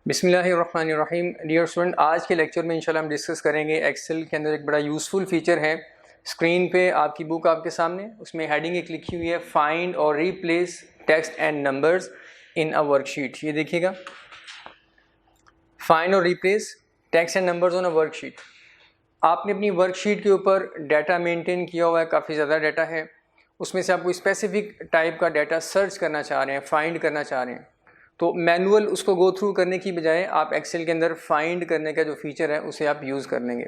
बिस्मिल्लाहिर्रहमानिर्रहीम। Dear student, आज के लेक्चर में इंशाल्लाह हम डिस्कस करेंगे एक्सेल के अंदर एक बड़ा यूज़फुल फीचर है। स्क्रीन पे आपकी बुक आपके सामने, उसमें हेडिंग एक लिखी हुई है, फाइंड और replace text and numbers in a worksheet. ये देखिएगा, फाइंड और replace text and numbers on a worksheet. आपने अपनी वर्कशीट के ऊपर डाटा मेंटेन किया हुआ है, काफ़ी ज़्यादा डाटा है, उसमें से आप कोई स्पेसिफिक टाइप का डाटा सर्च करना चाह रहे हैं, फाइंड करना चाह रहे हैं, तो मैनुअल उसको गो थ्रू करने की बजाय आप एक्सेल के अंदर फाइंड करने का जो फीचर है उसे आप यूज़ कर लेंगे।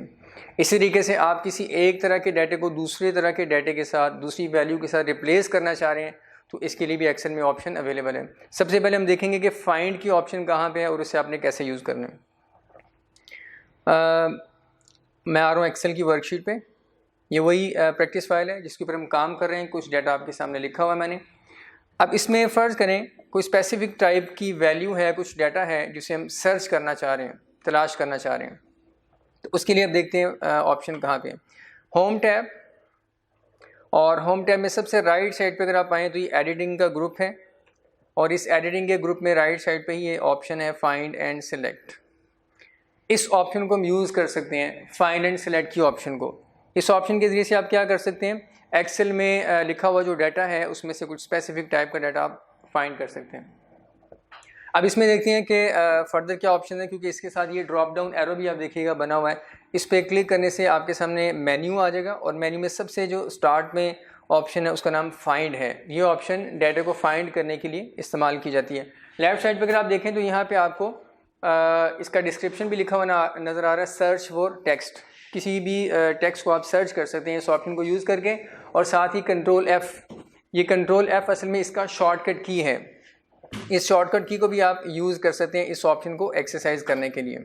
इसी तरीके से आप किसी एक तरह के डाटे को दूसरे तरह के डाटे के साथ, दूसरी वैल्यू के साथ रिप्लेस करना चाह रहे हैं, तो इसके लिए भी एक्सेल में ऑप्शन अवेलेबल है। सबसे पहले हम देखेंगे कि फाइंड की ऑप्शन कहाँ पे है और उसे आपने कैसे यूज़ करना है। मैं आ रहा हूँ एक्सेल की वर्कशीट पे। ये वही प्रैक्टिस फाइल है जिसके ऊपर हम काम कर रहे हैं। कुछ डाटा आपके सामने लिखा हुआ है मैंने। अब इसमें फ़र्ज़ करें कोई स्पेसिफिक टाइप की वैल्यू है, कुछ डाटा है जिसे हम सर्च करना चाह रहे हैं, तलाश करना चाह रहे हैं। तो उसके लिए अब देखते हैं ऑप्शन कहाँ पे है। होम टैब, और होम टैब में सबसे राइट साइड पे अगर आप आएँ तो ये एडिटिंग का ग्रुप है, और इस एडिटिंग के ग्रुप में राइट साइड पे ही ये ऑप्शन है फाइंड एंड सेलेक्ट। इस ऑप्शन को हम यूज़ कर सकते हैं, फाइंड एंड सेलेक्ट की ऑप्शन को। इस ऑप्शन के ज़रिए से आप क्या कर सकते हैं, एक्सेल में लिखा हुआ जो डाटा है उसमें से कुछ स्पेसिफिक टाइप का डाटा आप फाइंड कर सकते हैं। अब इसमें देखते हैं कि फर्दर क्या ऑप्शन है, क्योंकि इसके साथ ये ड्रॉप डाउन एरो भी आप देखिएगा बना हुआ है। इस पर क्लिक करने से आपके सामने मेन्यू आ जाएगा, और मेन्यू में सबसे जो स्टार्ट में ऑप्शन है उसका नाम फाइंड है। ये ऑप्शन डाटा को फाइंड करने के लिए इस्तेमाल की जाती है। लेफ्ट साइड पर अगर आप देखें तो यहाँ पर आपको इसका डिस्क्रिप्शन भी लिखा हुआ नज़र आ रहा है, सर्च फॉर टेक्स्ट। किसी भी टेक्स्ट को आप सर्च कर सकते हैं इस ऑप्शन को यूज़ करके, और साथ ही कंट्रोल F, ये कंट्रोल F असल में इसका शॉर्टकट की है। इस शॉर्टकट की को भी आप यूज़ कर सकते हैं इस ऑप्शन को एक्सरसाइज करने के लिए।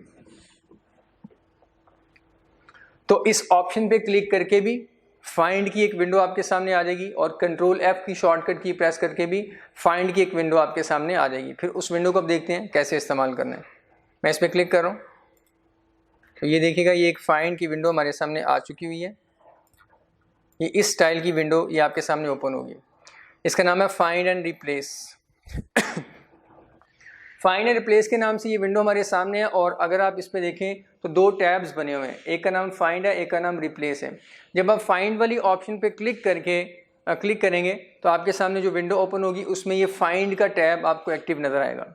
तो इस ऑप्शन पे क्लिक करके भी फाइंड की एक विंडो आपके सामने आ जाएगी, और कंट्रोल F की शॉर्टकट की प्रेस करके भी फाइंड की एक विंडो आपके सामने आ जाएगी। फिर उस विंडो को अब देखते हैं कैसे इस्तेमाल करना है। मैं इस पर क्लिक कर रहा हूँ तो ये देखिएगा, ये एक फाइंड की विंडो हमारे सामने आ चुकी हुई है। ये इस स्टाइल की विंडो ये आपके सामने ओपन होगी। इसका नाम है find and replace. Find and replace के नाम से ये विंडो हमारे सामने है, और अगर आप इस पर देखें तो दो टैब्स बने हुए हैं, एक का नाम फाइंड है, एक का नाम रिप्लेस है। जब आप फाइंड वाली ऑप्शन पे क्लिक करेंगे तो आपके सामने जो विंडो ओपन होगी उसमें ये फाइंड का टैब आपको एक्टिव नज़र आएगा।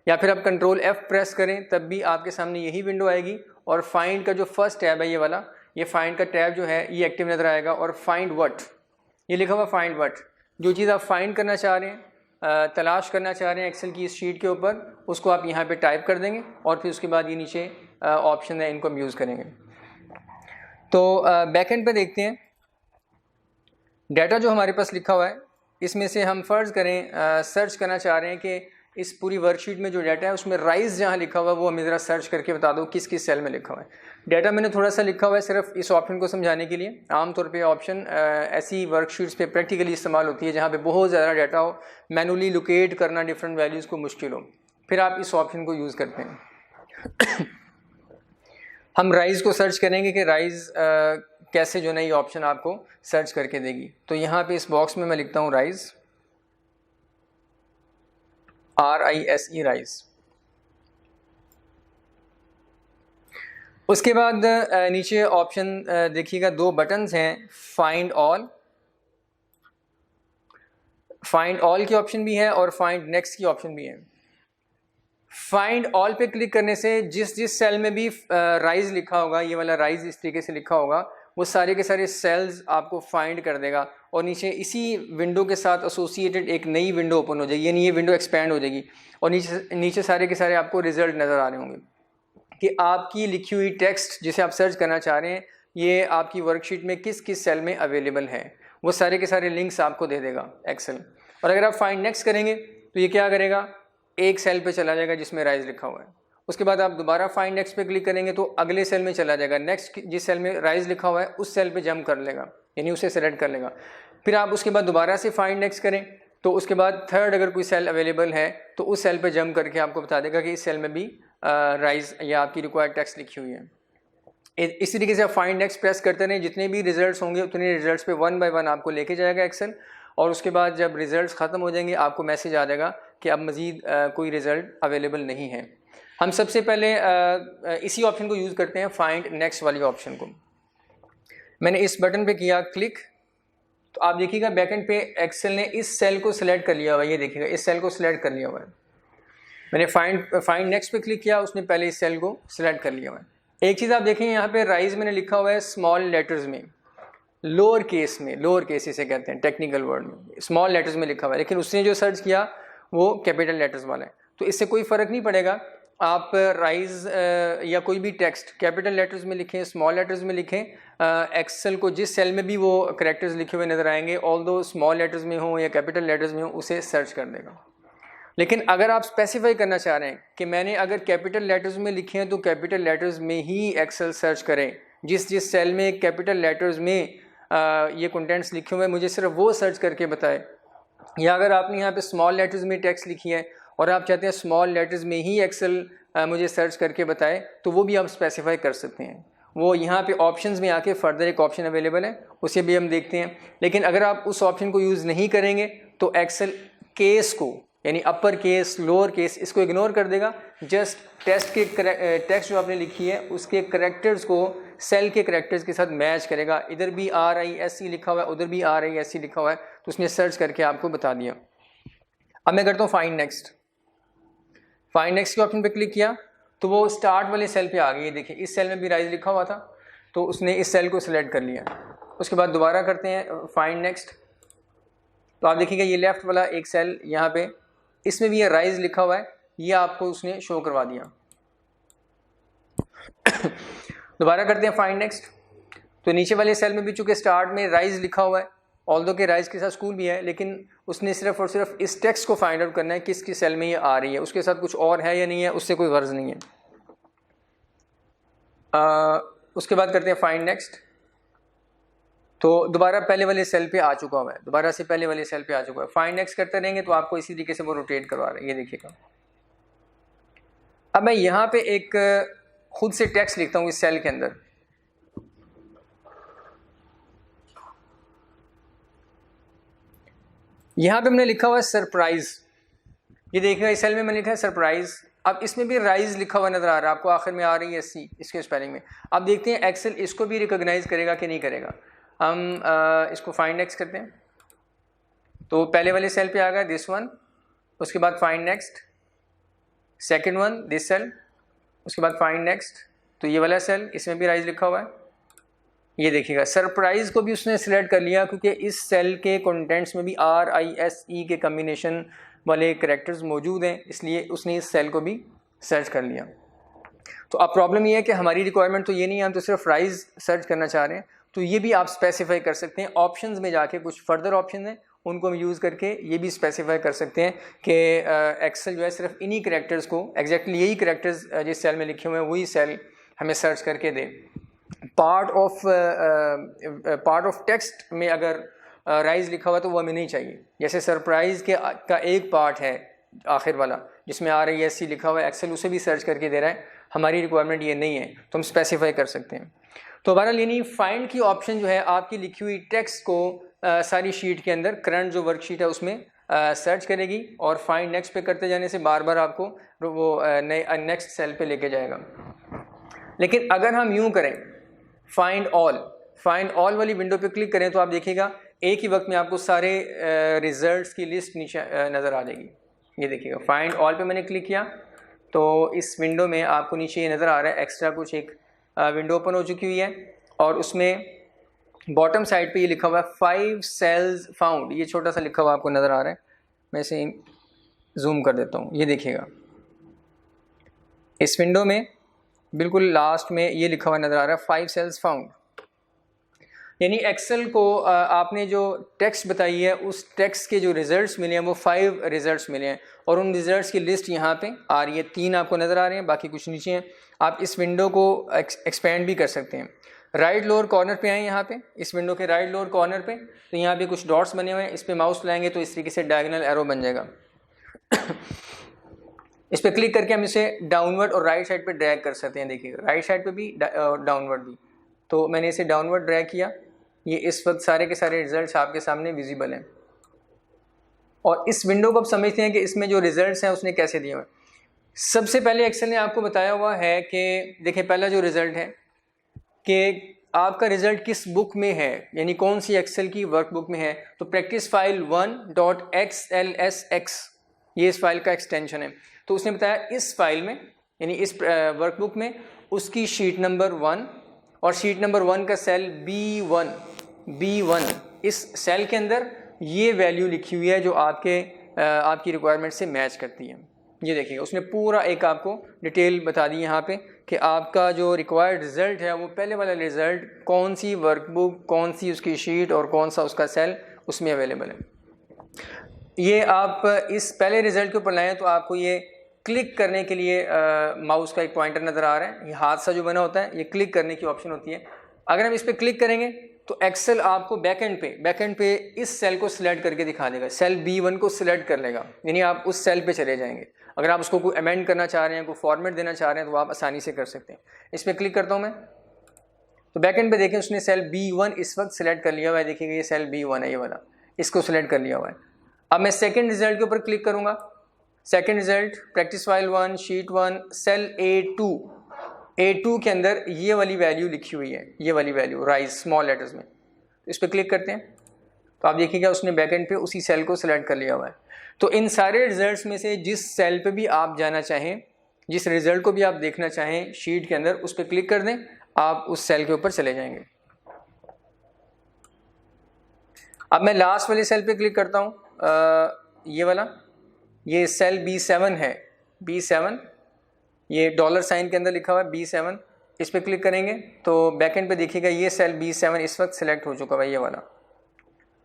या फिर आप कंट्रोल F प्रेस करें तब भी आपके सामने यही विंडो आएगी, और फाइंड का जो फर्स्ट टैब है ये वाला, ये फाइंड का टैब जो है ये एक्टिव नज़र आएगा। और फाइंड व्हाट, ये लिखा हुआ फाइंड व्हाट, जो चीज़ आप फाइंड करना चाह रहे हैं, तलाश करना चाह रहे हैं एक्सेल की इस शीट के ऊपर, उसको आप यहाँ पे टाइप कर देंगे, और फिर उसके बाद ये नीचे ऑप्शन है, इनको हम यूज़ करेंगे। तो बैकएंड पे देखते हैं डाटा जो हमारे पास लिखा हुआ है, इसमें से हम फ़र्ज़ करें सर्च करना चाह रहे हैं कि इस पूरी वर्कशीट में जो डाटा है उसमें राइस जहाँ लिखा हुआ है वो हमें ज़रा सर्च करके बता दो किस किस सेल में लिखा हुआ है। डाटा मैंने थोड़ा सा लिखा हुआ है सिर्फ इस ऑप्शन को समझाने के लिए। आमतौर पे ऑप्शन ऐसी वर्कशीट्स पे प्रैक्टिकली इस्तेमाल होती है जहाँ पे बहुत ज़्यादा डाटा हो, मैनुअली लोकेट करना डिफरेंट वैल्यूज़ को मुश्किल हो, फिर आप इस ऑप्शन को यूज़ करते हैं। हम राइस को सर्च करेंगे कि राइस कैसे जो है ये ऑप्शन आपको सर्च करके देगी। तो यहाँ पे इस बॉक्स में मैं लिखता हूँ राइस, RISE, राइस। उसके बाद नीचे ऑप्शन देखिएगा, दो बटन्स हैं, फाइंड ऑल की ऑप्शन भी है और फाइंड नेक्स्ट की ऑप्शन भी है। फाइंड ऑल पे क्लिक करने से जिस सेल में भी राइज लिखा होगा, ये वाला राइज इस तरीके से लिखा होगा, वो सारे के सारे सेल्स आपको फाइंड कर देगा, और नीचे इसी विंडो के साथ एसोसिएटेड एक नई विंडो ओपन हो जाएगी, यानी ये विंडो एक्सपैंड हो जाएगी, और नीचे सारे के सारे आपको रिजल्ट नज़र आ रहे होंगे कि आपकी लिखी हुई टेक्स्ट जिसे आप सर्च करना चाह रहे हैं ये आपकी वर्कशीट में किस किस सेल में अवेलेबल है, वो सारे के सारे लिंक्स आपको दे देगा एक्सेल। और अगर आप फाइंड नेक्स्ट करेंगे तो ये क्या करेगा, एक सेल पे चला जाएगा जिसमें राइज लिखा हुआ है। उसके बाद आप दोबारा फाइंड नेक्स्ट पे क्लिक करेंगे तो अगले सेल में चला जाएगा, नेक्स्ट जिस सेल में राइज लिखा हुआ है उस सेल पे जंप कर लेगा, यानी उसे सेलेक्ट कर लेगा। फिर आप उसके बाद दोबारा से फाइंड नेक्स्ट करें तो उसके बाद थर्ड अगर कोई सेल अवेलेबल है तो उस सेल पे जंप करके आपको बता देगा कि इस सेल में भी राइज या आपकी रिक्वायर्ड टेक्स्ट लिखी हुई है। इसी तरीके से आप फाइंड नेक्स्ट प्रेस करते रहें, जितने भी रिजल्ट्स होंगे उतने रिजल्ट्स पे वन बाय वन आपको लेके जाएगा एक्सेल, और उसके बाद जब रिजल्ट्स ख़त्म हो जाएंगे आपको मैसेज आ जाएगा कि अब मज़ीद कोई रिज़ल्ट अवेलेबल नहीं है। हम सबसे पहले इसी ऑप्शन को यूज़ करते हैं, फाइंड नेक्स्ट वाली ऑप्शन को। मैंने इस बटन पे किया क्लिक, तो आप देखिएगा बैकेंड पे एक्सेल ने इस सेल को सिलेक्ट कर लिया हुआ है। ये देखिएगा इस सेल को सिलेक्ट कर लिया हुआ है। मैंने फाइंड नेक्स्ट पे क्लिक किया, उसने पहले इस सेल को सिलेक्ट कर लिया हुआ है। एक चीज़ आप देखें यहाँ पे राइज मैंने लिखा हुआ है स्मॉल लेटर्स में, लोअर केस में, लोअर केस इसे कहते हैं टेक्निकल वर्ड में, स्मॉल लेटर्स में लिखा हुआ है, लेकिन उसने जो सर्च किया वो कैपिटल लेटर्स वाला है। तो इससे कोई फ़र्क नहीं पड़ेगा, आप राइज या कोई भी टेक्स्ट कैपिटल लेटर्स में लिखें, स्मॉल लेटर्स में लिखें, एक्सेल को जिस सेल में भी वो करैक्टर्स लिखे हुए नज़र आएंगे, ऑल्दो स्मॉल लेटर्स में हो या कैपिटल लेटर्स में हो, उसे सर्च कर देगा। लेकिन अगर आप स्पेसिफाई करना चाह रहे हैं कि मैंने अगर कैपिटल लेटर्स में लिखे हैं तो कैपिटल लेटर्स में ही एक्सेल सर्च करें, जिस सेल में कैपिटल लेटर्स में ये कंटेंट्स लिखे हुए हैं मुझे सिर्फ वो सर्च करके बताए, या अगर आपने यहाँ पे स्मॉल लेटर्स में टेक्स्ट लिखी है और आप चाहते हैं स्मॉल लेटर्स में ही एक्सेल मुझे सर्च करके बताए, तो वो भी आप स्पेसिफाई कर सकते हैं। वो यहाँ पे ऑप्शंस में आके फर्दर एक ऑप्शन अवेलेबल है, उसे भी हम देखते हैं। लेकिन अगर आप उस ऑप्शन को यूज़ नहीं करेंगे तो एक्सेल केस को, यानी अपर केस, लोअर केस, इसको इग्नोर कर देगा। जस्ट टेक्स्ट जो आपने लिखी है उसके करैक्टर्स को सेल के करैक्टर्स के साथ मैच करेगा। इधर भी RISC लिखा हुआ है, उधर भी RISC लिखा हुआ है, तो उसने सर्च करके आपको बता दिया। अब मैं करता हूँ फाइंड नेक्स्ट। फाइंड नेक्स्ट के ऑप्शन पे क्लिक किया तो वो स्टार्ट वाले सेल पे आ गई। देखिए इस सेल में भी राइज लिखा हुआ था, तो उसने इस सेल को सिलेक्ट कर लिया। उसके बाद दोबारा करते हैं फाइंड नेक्स्ट, तो आप देखिएगा ये लेफ्ट वाला एक सेल यहाँ पे, इसमें भी ये राइज लिखा हुआ है, ये आपको उसने शो करवा दिया। दोबारा करते हैं फाइंड नेक्स्ट, तो नीचे वाले सेल में भी चूंकि स्टार्ट में राइज लिखा हुआ है, ऑल्दो के राइज के साथ स्कूल भी है, लेकिन उसने सिर्फ और सिर्फ इस टेक्स्ट को फाइंड आउट करना है किस किस सेल में ये आ रही है, उसके साथ कुछ और है या नहीं है, उससे कोई गर्ज नहीं है। उसके बाद करते हैं फाइंड नेक्स्ट, तो दोबारा पहले वाले सेल पे आ चुका हुआ है, दोबारा से पहले वाले सेल पे आ चुका है। फाइंड नेक्स्ट करते रहेंगे तो आपको इसी तरीके से वो रोटेट करवा रहे हैं, ये देखिएगा। अब मैं यहाँ पे एक खुद से टेक्स्ट लिखता हूँ इस सेल के अंदर। यहाँ पे हमने लिखा हुआ है सरप्राइज, ये देखिएगा इस सेल में मैंने लिखा है सरप्राइज। अब इसमें भी राइज लिखा हुआ नजर आ रहा है आपको, आखिर में RISC इसके स्पेलिंग में। अब देखते हैं एक्सेल इसको भी रिकॉग्नाइज करेगा कि नहीं करेगा। हम इसको फाइंड नेक्स्ट करते हैं, तो पहले वाले सेल पे आ गया दिस वन, उसके बाद find next, second one this cell, उसके बाद फाइंड नेक्स्ट, तो ये वाला सेल, इसमें भी राइज लिखा हुआ है। ये देखिएगा सरप्राइज को भी उसने सिलेक्ट कर लिया क्योंकि इस सेल के कंटेंट्स में भी RISE के कम्बिनेशन वाले करैक्टर्स मौजूद हैं, इसलिए उसने इस सेल को भी सर्च कर लिया। तो अब प्रॉब्लम ये है कि हमारी रिक्वायरमेंट तो ये नहीं है, हम तो सिर्फ राइज सर्च करना चाह रहे हैं। तो ये भी आप स्पेसिफाई कर सकते हैं, ऑप्शंस में जाके कुछ फर्दर ऑप्शन हैं उनको हम यूज़ करके ये भी स्पेसिफाई कर सकते हैं कि एक्सेल जो है सिर्फ इन्हीं करैक्टर्स को, एग्जैक्टली यही करैक्टर्स जिस सेल में लिखे हुए हैं वही सेल हमें सर्च करके दे। पार्ट ऑफ टेक्स्ट में अगर राइज लिखा हुआ तो वो हमें नहीं चाहिए। जैसे सरप्राइज का एक पार्ट है आखिर वाला जिसमें RISC लिखा हुआ है, एक्सेल उसे भी सर्च करके दे रहा है, हमारी रिक्वायरमेंट ये नहीं है, तो हम स्पेसिफाई कर सकते हैं। तो बहरहाल यानी फाइंड की ऑप्शन जो है आपकी लिखी हुई टेक्स्ट को सारी शीट के अंदर, करंट जो वर्कशीट है उसमें सर्च करेगी, और फाइंड नेक्स्ट पे करते जाने से बार बार आपको वो नए नेक्स्ट सेल पे लेके जाएगा। लेकिन अगर हम यूँ करें फाइंड ऑल वाली विंडो पे क्लिक करें तो आप देखिएगा एक ही वक्त में आपको सारे रिजल्ट्स की लिस्ट नीचे नज़र आ जाएगी। ये देखिएगा फाइंड ऑल पे मैंने क्लिक किया तो इस विंडो में आपको नीचे ये नज़र आ रहा है एक्स्ट्रा कुछ एक विंडो ओपन हो चुकी हुई है, और उसमें बॉटम साइड पे ये लिखा हुआ है 5 सेल्स फाउंड, ये छोटा सा लिखा हुआ आपको नज़र आ रहा है। मैं इसे जूम कर देता हूँ, ये देखिएगा इस विंडो में बिल्कुल लास्ट में ये लिखा हुआ नज़र आ रहा है 5 सेल्स फाउंड। यानी एक्सेल को आपने जो टेक्स्ट बताई है उस टेक्स्ट के जो रिजल्ट्स मिले हैं वो 5 रिजल्ट्स मिले हैं, और उन रिजल्ट्स की लिस्ट यहाँ पे आ रही है। 3 आपको नज़र आ रहे हैं, बाकी कुछ नीचे हैं। आप इस विंडो को एक्सपेंड भी कर सकते हैं। राइट लोअर कॉर्नर पे आए यहाँ पे, इस विंडो के राइट लोअर कॉर्नर पे, तो यहाँ पे कुछ डॉट्स बने हुए हैं, इस पर माउस लाएंगे तो इस तरीके से डायगोनल एरो बन जाएगा। इस पर क्लिक करके हम इसे डाउनवर्ड और राइट साइड पे ड्रैग कर सकते हैं। देखिएगा राइट साइड पे भी डाउनवर्ड भी, तो मैंने इसे डाउनवर्ड ड्रैग किया। ये इस वक्त सारे के सारे रिजल्ट्स आपके सामने विजिबल हैं। और इस विंडो को आप समझते हैं कि इसमें जो रिजल्ट्स हैं उसने कैसे दिए हुए। सबसे पहले एक्सेल ने आपको बताया हुआ है कि देखिए पहला जो रिजल्ट है कि आपका रिजल्ट किस बुक में है, यानी कौन सी एक्सेल की वर्कबुक में है। तो प्रैक्टिस फाइल 1.xlsx ये इस फाइल का एक्सटेंशन है। तो उसने बताया इस फाइल में यानी इस वर्कबुक में उसकी शीट नंबर 1 और शीट नंबर 1 का सेल B1 इस सेल के अंदर ये वैल्यू लिखी हुई है जो आपकी रिक्वायरमेंट से मैच करती है। ये देखिएगा उसने पूरा एक आपको डिटेल बता दी यहाँ पे कि आपका जो रिक्वायर्ड रिज़ल्ट है वो पहले वाला रिज़ल्ट कौन सी वर्कबुक, कौन सी उसकी शीट और कौन सा उसका सेल उसमें अवेलेबल है। ये आप इस पहले रिज़ल्ट के ऊपर लाएँ तो आपको ये क्लिक करने के लिए माउस का एक पॉइंटर नज़र आ रहा है, ये हादसा जो बना होता है ये क्लिक करने की ऑप्शन होती है। अगर हम इस पर क्लिक करेंगे तो एक्सेल आपको बैकएंड पे इस सेल को सिलेक्ट करके दिखा देगा, सेल B1 को सिलेक्ट कर लेगा, यानी आप उस सेल पे चले जाएंगे। अगर आप उसको कोई अमेंड करना चाह रहे हैं, कोई फॉर्मेट देना चाह रहे हैं तो आप आसानी से कर सकते हैं। इस पर क्लिक करता हूँ मैं तो बैकएंड पे देखें उसने सेल B1 इस वक्त सिलेक्ट कर लिया हुआ है। देखिएगा ये सेल B1 है, ये वाला, इसको सिलेक्ट कर लिया हुआ है। अब मैं सेकेंड रिजल्ट के ऊपर क्लिक करूँगा। Second result practice file 1 sheet 1 cell A2 के अंदर ये वाली वैल्यू लिखी हुई है, ये वाली वैल्यू राइज स्मॉल लेटर्स में। इस पर क्लिक करते हैं तो आप देखिएगा उसने बैकएंड पे उसी सेल को सिलेक्ट कर लिया हुआ है। तो इन सारे रिजल्ट्स में से जिस सेल पे भी आप जाना चाहें, जिस रिजल्ट को भी आप देखना चाहें शीट के अंदर, उस पर क्लिक कर दें, आप उस सेल के ऊपर चले जाएंगे। अब मैं लास्ट वाले सेल पे क्लिक करता हूँ, ये वाला, ये सेल B7 है, B7 ये डॉलर साइन के अंदर लिखा हुआ है B7। इस पर क्लिक करेंगे तो बैकएंड पे देखिएगा ये सेल B7 इस वक्त सिलेक्ट हो चुका है, ये वाला।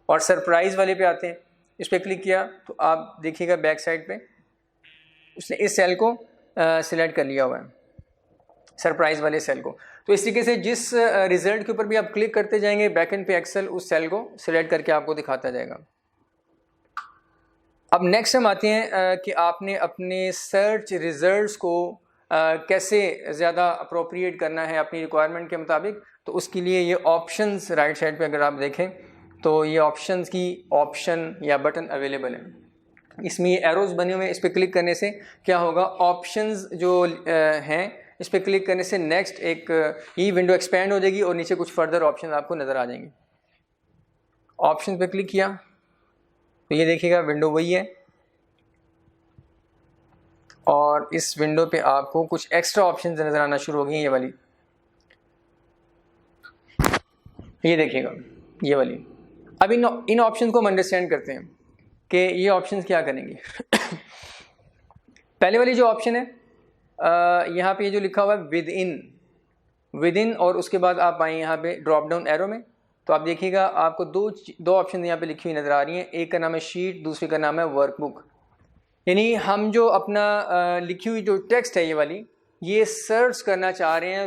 और सरप्राइज वाले पे आते हैं, इस पर क्लिक किया तो आप देखिएगा बैक साइड पे उसने इस सेल को सिलेक्ट कर लिया हुआ है, सरप्राइज वाले सेल को। तो इस तरीके से जिस रिजल्ट के ऊपर भी आप क्लिक करते जाएंगे बैकएंड पे एक्सेल उस सेल को सिलेक्ट करके आपको दिखाता जाएगा। अब नेक्स्ट हम आते हैं कि आपने अपने सर्च रिजल्ट्स को कैसे ज़्यादा अप्रोप्रिएट करना है अपनी रिक्वायरमेंट के मुताबिक। तो उसके लिए ये ऑप्शंस राइट साइड पे अगर आप देखें तो ये ऑप्शंस की ऑप्शन या बटन अवेलेबल है। इसमें ये एरोज बने हुए हैं, इस पर क्लिक करने से क्या होगा, ऑप्शंस जो हैं इस पर क्लिक करने से नेक्स्ट एक ये विंडो एक्सपेंड हो जाएगी और नीचे कुछ फर्दर ऑप्शन आपको नज़र आ जाएंगे। ऑप्शन पे क्लिक किया तो ये देखिएगा विंडो वही है और इस विंडो पे आपको कुछ एक्स्ट्रा ऑप्शन नज़र आना शुरू हो गई हैं। ये वाली, ये देखिएगा ये वाली। अब इन ऑप्शन को हम अंडरस्टैंड करते हैं कि ये ऑप्शंस क्या करेंगे। पहले वाली जो ऑप्शन है यहाँ पे ये जो लिखा हुआ है विद इन और उसके बाद आप आए यहाँ पे ड्रॉप डाउन एरो में तो आप देखिएगा आपको दो ऑप्शन यहाँ पे लिखी हुई नज़र आ रही हैं। एक का नाम है शीट, दूसरे का नाम है वर्कबुक। यानी हम जो अपना लिखी हुई जो टेक्स्ट है ये वाली, ये सर्च करना चाह रहे हैं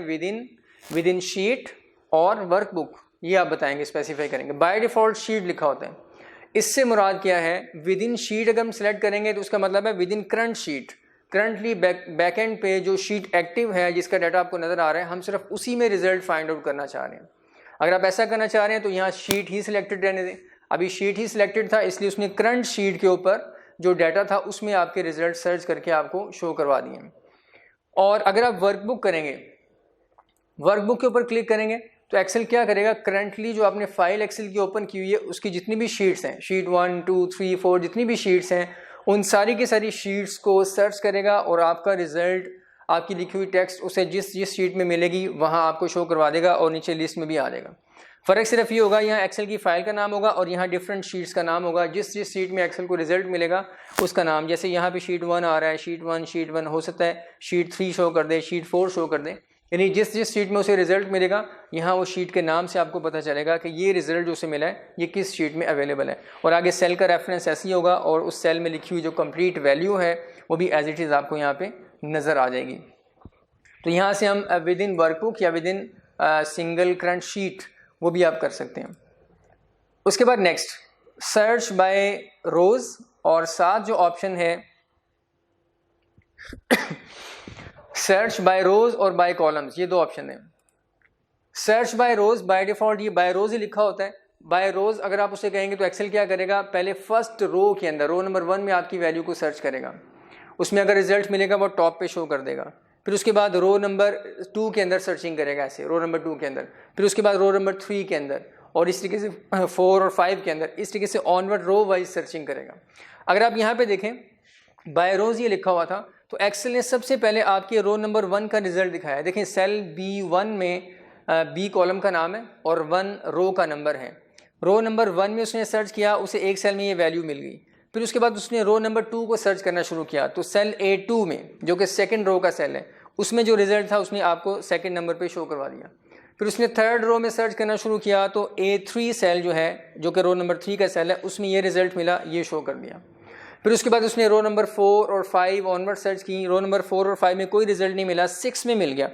विद इन शीट और वर्कबुक, ये आप बताएंगे, स्पेसिफाई करेंगे। बाय डिफ़ॉल्ट शीट लिखा होता है, इससे मुराद क्या है, विद इन शीट अगर हम सेलेक्ट करेंगे तो उसका मतलब है with in current sheet. Currently backend पे जो शीट एक्टिव है जिसका डाटा आपको नज़र आ रहा है, हम सिर्फ उसी में रिजल्ट फाइंड आउट करना चाह रहे हैं। अगर आप ऐसा करना चाह रहे हैं तो यहाँ शीट ही सिलेक्टेड रहने दें। अभी शीट ही सिलेक्टेड था इसलिए उसने करंट शीट के ऊपर जो डाटा था उसमें आपके रिजल्ट सर्च करके आपको शो करवा दिए। और अगर आप वर्कबुक करेंगे, वर्कबुक के ऊपर क्लिक करेंगे तो एक्सेल क्या करेगा, करंटली जो आपने फाइल एक्सेल की ओपन की हुई है उसकी जितनी भी शीट्स हैं, शीट 1 2 3 4 जितनी भी शीट्स हैं, उन सारी की सारी शीट्स को सर्च करेगा और आपका रिजल्ट, आपकी लिखी हुई टेक्स्ट उसे जिस शीट में मिलेगी वहाँ आपको शो करवा देगा और नीचे लिस्ट में भी आ जाएगा। फ़र्क सिर्फ ये होगा, यहाँ एक्सेल की फ़ाइल का नाम होगा और यहाँ डिफरेंट शीट्स का नाम होगा। जिस शीट में एक्सेल को रिजल्ट मिलेगा उसका नाम, जैसे यहाँ पे शीट 1 आ रहा है, शीट 1 हो सकता है शीट 3 शो कर दे, शीट 4 शो कर दे। यानी जिस शीट में उसे रिजल्ट मिलेगा यहाँ वो शीट के नाम से आपको पता चलेगा कि ये रिजल्ट जो उसे मिला है ये किस शीट में अवेलेबल है। और आगे सेल का रेफरेंस ऐसे ही होगा और उस सेल में लिखी हुई जो कंप्लीट वैल्यू है वो भी एज इट इज़ आपको यहाँ पे नज़र आ जाएगी। तो यहाँ से हम विद इन वर्कबुक या with in single current sheet वो भी आप कर सकते हैं। उसके बाद नेक्स्ट सर्च बाय रोज़ और साथ जो ऑप्शन है सर्च बाय रोज और बाय कॉलम्स, ये दो ऑप्शन है। Search by rows by default ये बाय रोज ही लिखा होता है, बाय रोज अगर आप उसे कहेंगे तो एक्सेल क्या करेगा, पहले फर्स्ट रो के अंदर रो नंबर 1 में आपकी वैल्यू को सर्च करेगा, उसमें अगर रिजल्ट मिलेगा वो टॉप पे शो कर देगा। फिर उसके बाद रो नंबर 2 के अंदर सर्चिंग करेगा, ऐसे रो नंबर 2 के अंदर, फिर उसके बाद रो नंबर 3 के अंदर, और इस तरीके से 4 और 5 के अंदर, इस तरीके से ऑनवर्ड रो वाइज सर्चिंग करेगा। अगर आप यहाँ पे देखें बाय रोज ये लिखा हुआ था, तो एक्सेल ने सबसे पहले आपके रो नंबर 1 का रिजल्ट दिखाया। देखें सेल B1 में बी कॉलम का नाम है और 1 रो का नंबर है। रो नंबर 1 में उसने सर्च किया, उसे एक सेल में ये वैल्यू मिल गई। फिर उसके बाद उसने रो नंबर 2 को सर्च करना शुरू किया, तो सेल A2 में जो कि सेकंड रो का सेल है, उसमें जो रिजल्ट था उसने आपको सेकंड नंबर पे शो करवा दिया। फिर उसने थर्ड रो में सर्च करना शुरू किया, तो A3 सेल जो है, जो कि रो नंबर 3 का सेल है, उसमें ये रिजल्ट मिला, ये शो कर दिया। फिर उसके बाद उसने रो नंबर 4 और 5 ऑनवर्ड सर्च की, रो नंबर 4 और 5 में कोई रिजल्ट नहीं मिला, 6 में मिल गया।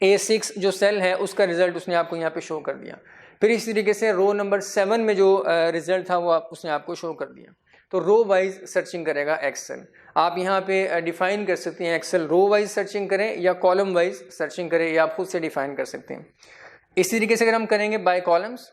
A6 जो सेल है उसका रिजल्ट उसने आपको यहाँ पे शो कर दिया। फिर इस तरीके से रो नंबर 7 में जो रिजल्ट था वो उसने आपको शो कर दिया। तो रो वाइज सर्चिंग करेगा एक्सेल। आप यहाँ पे डिफाइन कर सकते हैं एक्सेल रो वाइज सर्चिंग करें या कॉलम वाइज सर्चिंग करें, या आप खुद से डिफाइन कर सकते हैं। इसी तरीके से अगर हम करेंगे बाय कॉलम्स,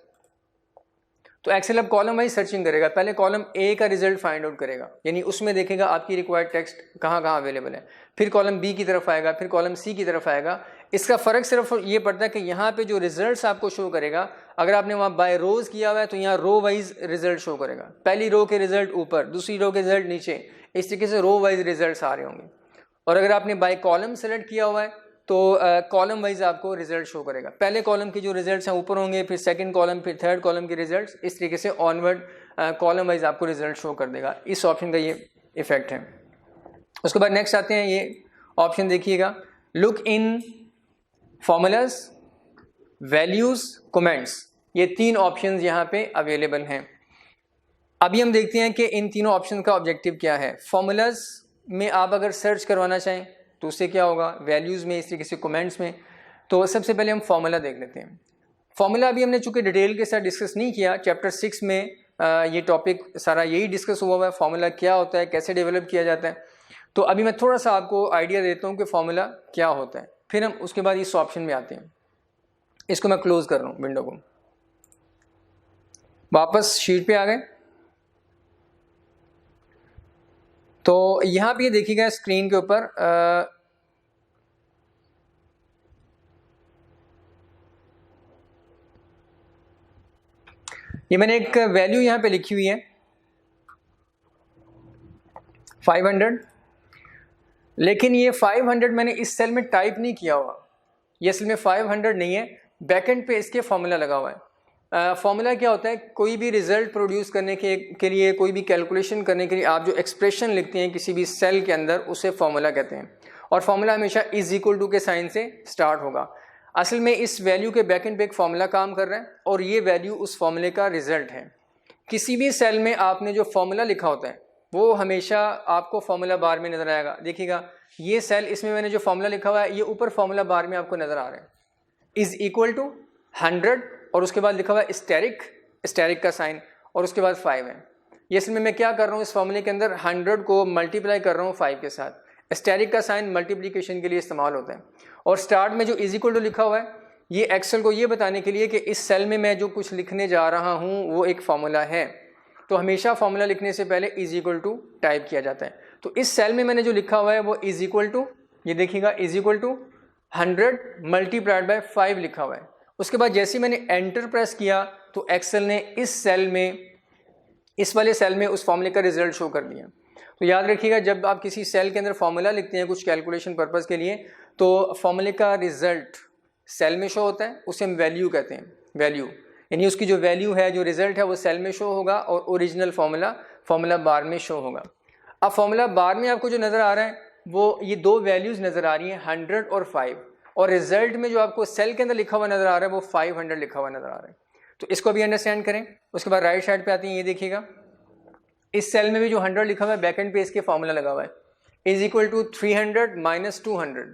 तो एक्सेल अब कॉलम वाइज सर्चिंग करेगा। पहले कॉलम ए का रिजल्ट फाइंड आउट करेगा, यानी उसमें देखेगा आपकी रिक्वायर्ड टेक्स्ट कहाँ कहाँ अवेलेबल है। फिर कॉलम बी की तरफ आएगा, फिर कॉलम सी की तरफ आएगा। इसका फ़र्क सिर्फ ये पड़ता है कि यहाँ पे जो रिजल्ट्स आपको शो करेगा, अगर आपने वहाँ बाय रोज किया हुआ है तो यहाँ रो वाइज रिजल्ट शो करेगा। पहली रो के रिजल्ट ऊपर, दूसरी रो के रिजल्ट नीचे, इस तरीके से रो वाइज रिजल्ट आ रहे होंगे। और अगर आपने बाय कॉलम सेलेक्ट किया हुआ है तो कॉलम वाइज आपको रिजल्ट शो करेगा। पहले कॉलम के जो रिजल्ट्स हैं ऊपर होंगे, फिर सेकंड कॉलम, फिर थर्ड कॉलम के रिजल्ट्स, इस तरीके से ऑनवर्ड कॉलम वाइज आपको रिजल्ट शो कर देगा। इस ऑप्शन का ये इफेक्ट है। उसके बाद नेक्स्ट आते हैं, ये ऑप्शन देखिएगा, look in formulas, values, comments. ये 3 ऑप्शंस यहाँ पे अवेलेबल हैं। अभी हम देखते हैं कि इन तीनों ऑप्शन का ऑब्जेक्टिव क्या है। फॉर्मूलाज में आप अगर सर्च करवाना चाहें तो उससे क्या होगा, वैल्यूज़ में, इस तरीके से कमेंट्स में। तो सबसे पहले हम फॉर्मूला देख लेते हैं। फॉर्मूला अभी हमने चूँकि डिटेल के साथ डिस्कस नहीं किया, चैप्टर 6 में ये टॉपिक सारा यही डिस्कस हुआ है, फॉर्मूला क्या होता है, कैसे डेवलप किया जाता है। तो अभी मैं थोड़ा सा आपको आइडिया देता हूँ कि फॉर्मूला क्या होता है, फिर हम उसके बाद इस ऑप्शन में आते हैं। इसको मैं क्लोज कर रहा हूँ विंडो को, वापस शीट पे आ गए। तो यहाँ पे देखिएगा स्क्रीन के ऊपर ये मैंने एक वैल्यू यहाँ पे लिखी हुई है 500, लेकिन ये 500 मैंने इस सेल में टाइप नहीं किया हुआ। ये असल में 500 नहीं है, बैकएंड पे इसके फॉर्मूला लगा हुआ है। फॉर्मूला क्या होता है, कोई भी रिजल्ट प्रोड्यूस करने के लिए, कोई भी कैलकुलेशन करने के लिए आप जो एक्सप्रेशन लिखते हैं किसी भी सेल के अंदर, उसे फॉर्मूला कहते हैं। और फॉर्मूला हमेशा इज इक्वल टू के साइन से स्टार्ट होगा। असल में इस वैल्यू के बैकएंड पे एक फॉर्मूला काम कर रहा है और ये वैल्यू उस फॉर्मूले का रिजल्ट है। किसी भी सेल में आपने जो फॉर्मूला लिखा होता है वो हमेशा आपको फॉर्मूला बार में नजर आएगा। देखिएगा ये सेल, इसमें मैंने जो फॉर्मूला लिखा हुआ है ये ऊपर फॉर्मूला बार में आपको नजर आ रहा है, इज इक्वल टू 100, और उसके बाद लिखा हुआ है स्टेरिक का साइन, और उसके बाद 5 है। ये असल में मैं क्या कर रहा हूँ, इस फॉर्मूले के अंदर 100 को मल्टीप्लाई कर रहा हूँ 5 के साथ। स्टेरिक का साइन मल्टीप्लिकेशन के लिए इस्तेमाल होता है। और स्टार्ट में जो इज इक्वल टू लिखा हुआ है, ये एक्सेल को ये बताने के लिए कि इस सेल में मैं जो कुछ लिखने जा रहा हूँ वो एक फॉर्मूला है। तो हमेशा फॉर्मूला लिखने से पहले इज इक्वल टू टाइप किया जाता है। तो इस सेल में मैंने जो लिखा हुआ है वो इज इक्वल टू, ये देखिएगा, is equal to 100 multiplied by 5 लिखा हुआ है। उसके बाद जैसे ही मैंने एंटर प्रेस किया तो एक्सेल ने इस सेल में, इस वाले सेल में उस फॉर्मूले का रिजल्ट शो कर दिया। तो याद रखिएगा, जब आप किसी सेल के अंदर फॉर्मूला लिखते हैं कुछ कैलकुलेशन पर्पज़ के लिए, तो फॉर्मूले का रिजल्ट सेल में शो होता है, उसे हम वैल्यू कहते हैं। वैल्यू यानी उसकी जो वैल्यू है, जो रिजल्ट है, वो सेल में शो होगा और ओरिजिनल फॉर्मूला बार में शो होगा। अब फॉर्मूला बार में आपको जो नज़र आ रहा है वो ये 2 वैल्यूज़ नज़र आ रही हैं, 100 और 5, और रिजल्ट में जो आपको सेल के अंदर लिखा हुआ नज़र आ रहा है वो 500 लिखा हुआ नज़र आ रहा है। तो इसको भी अंडरस्टैंड करें। उसके बाद राइट साइड पे आती हैं, ये देखिएगा इस सेल में भी जो 100 लिखा हुआ है, बैक एंड पे इसके फॉर्मूला लगा हुआ है, इज इक्वल टू 300 माइनस 200।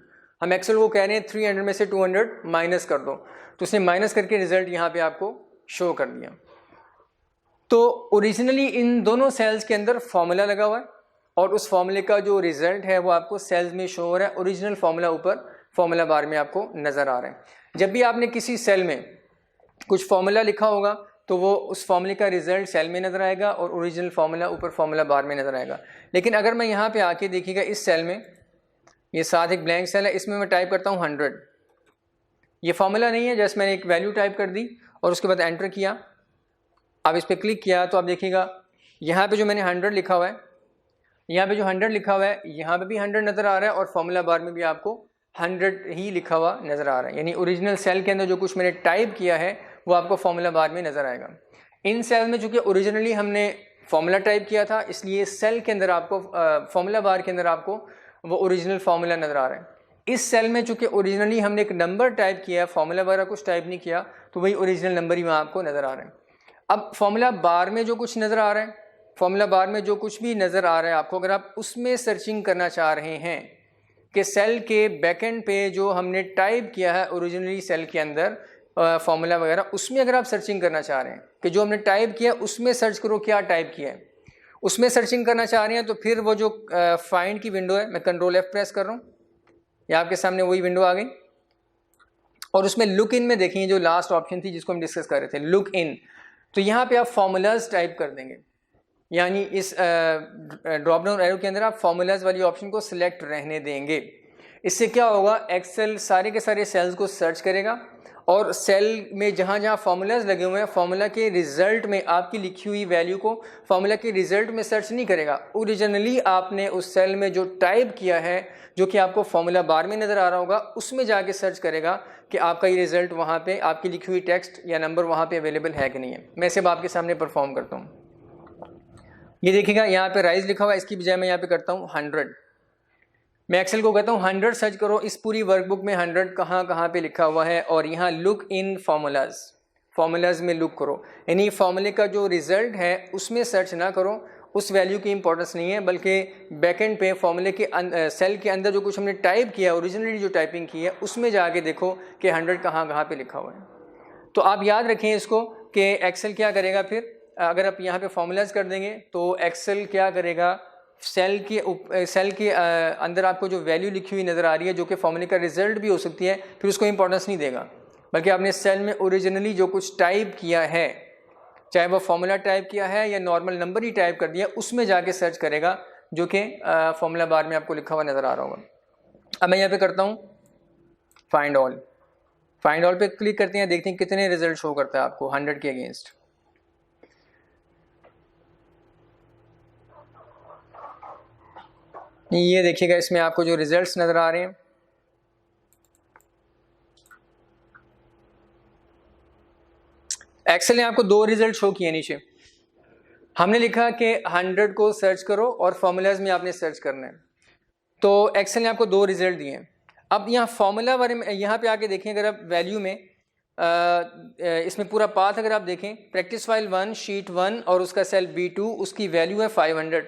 हम एक्सेल को कह रहे हैं 300 में से 200 माइनस कर दो, तो उसने माइनस करके रिजल्ट यहाँ पे आपको शो कर दिया। तो ओरिजिनली इन दोनों सेल्स के अंदर फॉर्मूला लगा हुआ है और उस फॉर्मूले का जो रिजल्ट है वो आपको सेल्स में शो हो रहा है। ओरिजिनल फॉर्मूला ऊपर फॉर्मूला बार में आपको नज़र आ रहा है। जब भी आपने किसी सेल में कुछ फॉर्मूला लिखा होगा तो वो उस फॉर्मूले का रिजल्ट सेल में नज़र आएगा और ओरिजिनल फार्मूला ऊपर फार्मूला बार में नज़र आएगा। लेकिन अगर मैं यहाँ पे आके देखिएगा इस सेल में, ये साथ एक ब्लैंक सेल है, इसमें मैं टाइप करता हूँ 100। ये फार्मूला नहीं है, जस्ट मैंने एक वैल्यू टाइप कर दी और उसके बाद एंटर किया। अब इस पर क्लिक किया तो आप देखिएगा यहाँ पे जो मैंने 100 लिखा हुआ है, यहाँ पे जो 100 लिखा हुआ है, यहाँ पे भी 100 नज़र आ रहा है और फार्मूला बार में भी आपको 100 ही लिखा हुआ नज़र आ रहा है। यानी ओरिजिनल सेल के अंदर जो कुछ मैंने टाइप किया है वो आपको फार्मूला बार में नज़र आएगा। इन सेल में चूँकि ओरिजिनली हमने फार्मूला टाइप किया था, इसलिए सेल के अंदर आपको फार्मूला बार के अंदर आपको वो ओरिजिनल फार्मूला नज़र आ रहा है। इस सेल में चूँकि ओरिजिनली हमने एक नंबर टाइप किया, फार्मूला बार कुछ टाइप नहीं किया, तो वही ओरिजिनल नंबर ही वहाँ आपको नज़र आ रहा है। अब फार्मूला बार में जो कुछ नज़र आ रहा है, फार्मूला बार में जो कुछ भी नज़र आ रहा है आपको, अगर आप उसमें सर्चिंग करना चाह रहे हैं कि सेल के बैकएंड पे जो हमने टाइप किया है ओरिजिनली सेल के अंदर फार्मूला वगैरह, उसमें अगर आप सर्चिंग करना चाह रहे हैं कि जो हमने टाइप किया उसमें सर्च करो क्या टाइप किया है, उसमें सर्चिंग करना चाह रहे हैं, तो फिर वो जो फाइंड की विंडो है, मैं कंट्रोल F प्रेस कर रहा हूँ, या आपके सामने वही विंडो आ गई। और उसमें लुक इन में देखिए जो लास्ट ऑप्शन थी जिसको हम डिस्कस कर रहे थे, लुक इन, तो यहाँ पे आप फार्मूलाज टाइप कर देंगे। यानी इस ड्रॉप डाउन एरो के अंदर आप फार्मूलाज वाली ऑप्शन को सिलेक्ट रहने देंगे। इससे क्या होगा, एक्सेल सारे के सारे सेल्स को सर्च करेगा और सेल में जहाँ जहाँ फार्मूलाज लगे हुए हैं, फार्मूला के रिजल्ट में आपकी लिखी हुई वैल्यू को फार्मूला के रिजल्ट में सर्च नहीं करेगा। ओरिजिनली आपने उस सेल में जो टाइप किया है, जो कि आपको फार्मूला बार में नज़र आ रहा होगा, उसमें जाके सर्च करेगा कि आपका ये रिजल्ट वहाँ पे, आपकी लिखी हुई टेक्स्ट या नंबर वहाँ पे अवेलेबल है कि नहीं है। मैं सिर्फ आपके सामने परफॉर्म करता हूँ। ये देखिएगा यहाँ पे राइज लिखा हुआ है, इसकी बजाय मैं यहाँ पे करता हूँ 100। मैं एक्सेल को कहता हूँ 100 सर्च करो, इस पूरी वर्कबुक में 100 कहाँ कहाँ पे लिखा हुआ है, और यहाँ लुक इन फार्मूलाज, फार्मूलाज में लुक करो। यानी फार्मूले का जो रिजल्ट है उसमें सर्च ना करो, उस वैल्यू की इंपॉर्टेंस नहीं है, बल्कि बैकएंड पे फार्मूले के सेल के अंदर जो कुछ हमने टाइप किया, ओरिजिनली जो टाइपिंग की है, उसमें जाके देखो कि 100 कहाँ कहाँ पे लिखा हुआ है। तो आप याद रखें इसको कि एक्सेल क्या करेगा फिर, अगर आप यहाँ पे फार्मूलाज कर देंगे तो एक्सेल क्या करेगा, सेल के अंदर आपको जो वैल्यू लिखी हुई नज़र आ रही है, जो कि फार्मूले का रिजल्ट भी हो सकती है, फिर उसको इंपॉर्टेंस नहीं देगा, बल्कि आपने सेल में ओरिजिनली जो कुछ टाइप किया है, चाहे वो फार्मूला टाइप किया है या नॉर्मल नंबर ही टाइप कर दिया, उसमें जाके सर्च करेगा, जो कि फार्मूला बार में आपको लिखा हुआ नज़र आ रहा होगा। अब मैं यहाँ पे करता हूँ फाइंड ऑल। फाइंड ऑल पे क्लिक करते हैं, देखते हैं कितने रिजल्ट शो करता है आपको 100 के अगेंस्ट। ये देखिएगा इसमें आपको जो रिजल्ट्स नज़र आ रहे हैं, एक्सेल ने आपको 2 रिजल्ट शो किए नीचे। हमने लिखा कि 100 को सर्च करो और फार्मूलाज में आपने सर्च करना है, तो एक्सेल ने आपको 2 रिजल्ट दिए हैं। अब यहाँ फार्मूला बारे में यहाँ पे आके देखें, अगर आप वैल्यू में इसमें पूरा पाथ अगर आप देखें, प्रैक्टिस फाइल 1 शीट 1 और उसका सेल B2, उसकी वैल्यू है 500,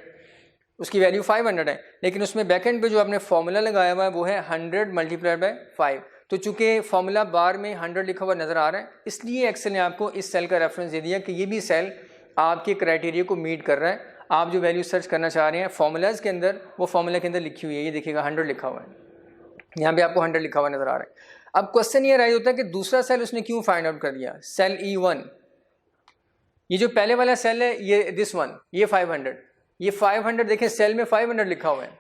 उसकी वैल्यू 500 है, लेकिन उसमें बैकएंड पे जो आपने फार्मूला लगाया हुआ है वो है 100 मल्टीप्लाइड बाय 5। तो चूंकि फार्मूला बार में 100 लिखा हुआ नज़र आ रहा है, इसलिए एक्सेल ने आपको इस सेल का रेफरेंस दे दिया कि ये भी सेल आपके क्राइटेरिया को मीट कर रहा है। आप जो वैल्यू सर्च करना चाह रहे हैं फार्मूलाज के अंदर, वो फार्मूला के अंदर लिखी हुई है। ये देखिएगा 100 लिखा हुआ है, यहाँ पे आपको 100 लिखा हुआ नज़र आ रहा है। अब क्वेश्चन ये राइज होता है कि दूसरा सेल उसने क्यों फाइंड आउट कर दिया, सेल E1, ये जो पहले वाला सेल है, ये दिस वन, ये 500, ये 500 देखें सेल में 500 लिखा हुआ है,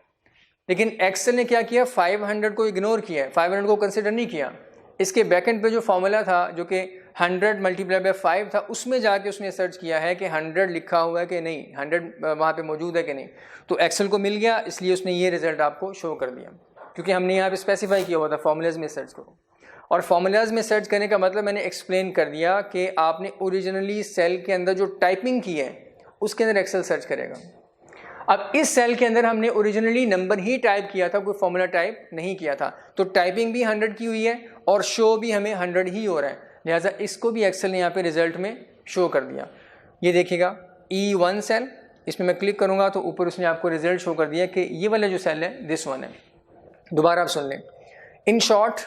लेकिन एक्सेल ने क्या किया, 500 को इग्नोर किया है, 500 को कंसिडर नहीं किया। इसके बैकएंड पे जो फार्मूला था, जो कि 100 मल्टीप्लाई बाय 5 था, उसमें जाके उसने सर्च किया है कि 100 लिखा हुआ है कि नहीं, 100 वहाँ पे मौजूद है कि नहीं। तो एक्सेल को मिल गया, इसलिए उसने ये रिजल्ट आपको शो कर दिया, क्योंकि हमने यहाँ पे स्पेसिफाई किया हुआ था फार्मूलाज में सर्च करो। और फार्मूलाज में सर्च करने का मतलब मैंने एक्सप्लेन कर दिया कि आपने ओरिजिनली सेल के अंदर जो टाइपिंग की है उसके अंदर एक्सेल सर्च करेगा। अब इस सेल के अंदर हमने ओरिजिनली नंबर ही टाइप किया था, कोई फार्मूला टाइप नहीं किया था, तो टाइपिंग भी 100 की हुई है और शो भी हमें 100 ही हो रहा है, लिहाजा इसको भी एक्सेल ने यहाँ पे रिजल्ट में शो कर दिया। ये देखिएगा E1 सेल, इसमें मैं क्लिक करूँगा तो ऊपर उसने आपको रिजल्ट शो कर दिया कि ये वाला जो सेल है दिस वन है। दोबारा आप सुन लें। इन शॉर्ट,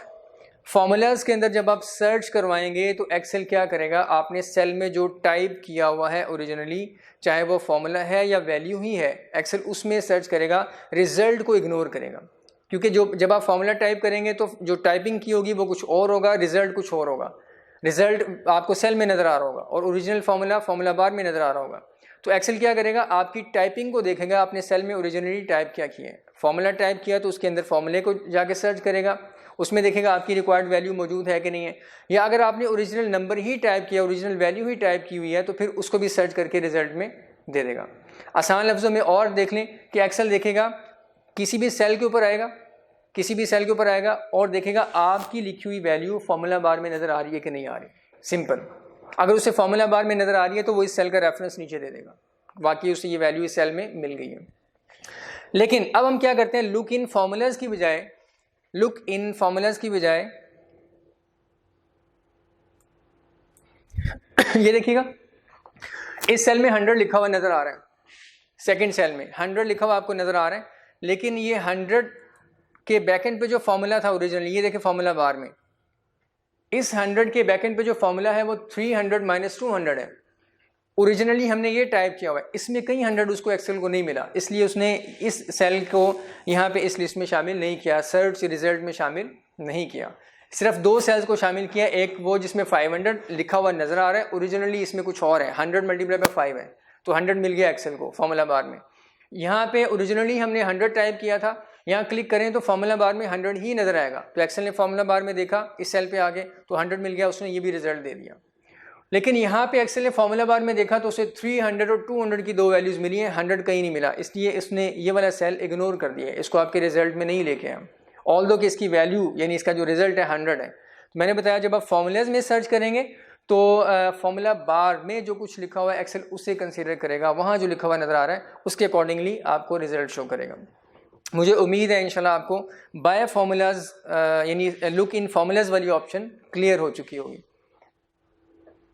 फार्मूलाज के अंदर जब आप सर्च करवाएंगे तो एक्सेल क्या करेगा, आपने सेल में जो टाइप किया हुआ है ओरिजिनली, चाहे वो फार्मूला है या वैल्यू ही है, एक्सेल उसमें सर्च करेगा, रिजल्ट को इग्नोर करेगा। क्योंकि जब आप फार्मूला टाइप करेंगे तो जो टाइपिंग की होगी वो कुछ और होगा, रिजल्ट कुछ और होगा। रिजल्ट आपको सेल में नज़र आ रहा होगा और ओरिजिनल फार्मूला बार में नज़र आ रहा होगा। तो एक्सेल क्या करेगा, आपकी टाइपिंग को देखेगा, आपने सेल में ओरिजिनली टाइप क्या किया है। फार्मूला टाइप किया तो उसके अंदर फार्मूले को जाके सर्च करेगा, उसमें देखेगा आपकी रिक्वायर्ड वैल्यू मौजूद है कि नहीं है, या अगर आपने ओरिजिनल नंबर ही टाइप किया, ओरिजिनल वैल्यू ही टाइप की हुई है तो फिर उसको भी सर्च करके रिजल्ट में दे देगा। आसान लफ्ज़ों में और देख लें कि एक्सेल देखेगा किसी भी सेल के ऊपर आएगा, किसी भी सेल के ऊपर आएगा और देखेगा आपकी लिखी हुई वैल्यू फार्मूला बार में नज़र आ रही है कि नहीं आ रही। सिंपल, अगर उसे फार्मूला बार में नज़र आ रही है तो वो इस सेल का रेफरेंस नीचे दे देगा, वाकई उसे ये वैल्यू इस सेल में मिल गई है। लेकिन अब हम क्या करते हैं, लुक इन फार्मूलाज की बजाय ये देखिएगा इस सेल में 100 लिखा हुआ नज़र आ रहा है, सेकंड सेल में 100 लिखा हुआ आपको नज़र आ रहा है, लेकिन ये 100 के बैकेंड पे जो फार्मूला था ओरिजिनल, ये देखिए फार्मूला बार में, इस 100 के बैकेंड पे जो फार्मूला है वो 300 - 200 है। ओरिजिनली हमने ये टाइप किया हुआ है, इसमें कहीं 100 उसको एक्सेल को नहीं मिला, इसलिए उसने इस सेल को यहाँ पे इस लिस्ट में शामिल नहीं किया, सर्च रिजल्ट में शामिल नहीं किया। सिर्फ 2 सेल्स को शामिल किया, एक वो जिसमें 500 लिखा हुआ नज़र आ रहा है, ओरिजिनली इसमें कुछ और है, 100 × 5 है तो 100 मिल गया एक्सेल को फार्मूला बार में। यहाँ पे ओरिजिनली हमने 100 टाइप किया था, यहाँ क्लिक करें तो फार्मूला बार में 100 ही नज़र आएगा, तो एक्सेल ने फार्मूला बार में देखा, इस सेल पे आ गए तो 100 मिल गया, उसने ये भी रिजल्ट दे दिया। लेकिन यहाँ पे एक्सेल ने फार्मूला बार में देखा तो उसे 300 और 200 की 2 वैल्यूज़ मिली हैं, 100 कहीं नहीं मिला, इसलिए इसने ये वाला सेल इग्नोर कर दिया, इसको आपके रिजल्ट में नहीं लेके आए, ऑल्दो कि इसकी वैल्यू यानी इसका जो रिजल्ट है 100 है। तो मैंने बताया जब आप फार्मूलाज में सर्च करेंगे तो फार्मूला बार में जो कुछ लिखा हुआ है एक्सेल उसे कंसीडर करेगा, वहाँ जो लिखा हुआ नज़र आ रहा है उसके अकॉर्डिंगली आपको रिजल्ट शो करेगा। मुझे उम्मीद है इंशाल्लाह आपको बाय फार्मूलाज यानी लुक इन फार्मूलाज वाली ऑप्शन क्लियर हो चुकी होगी।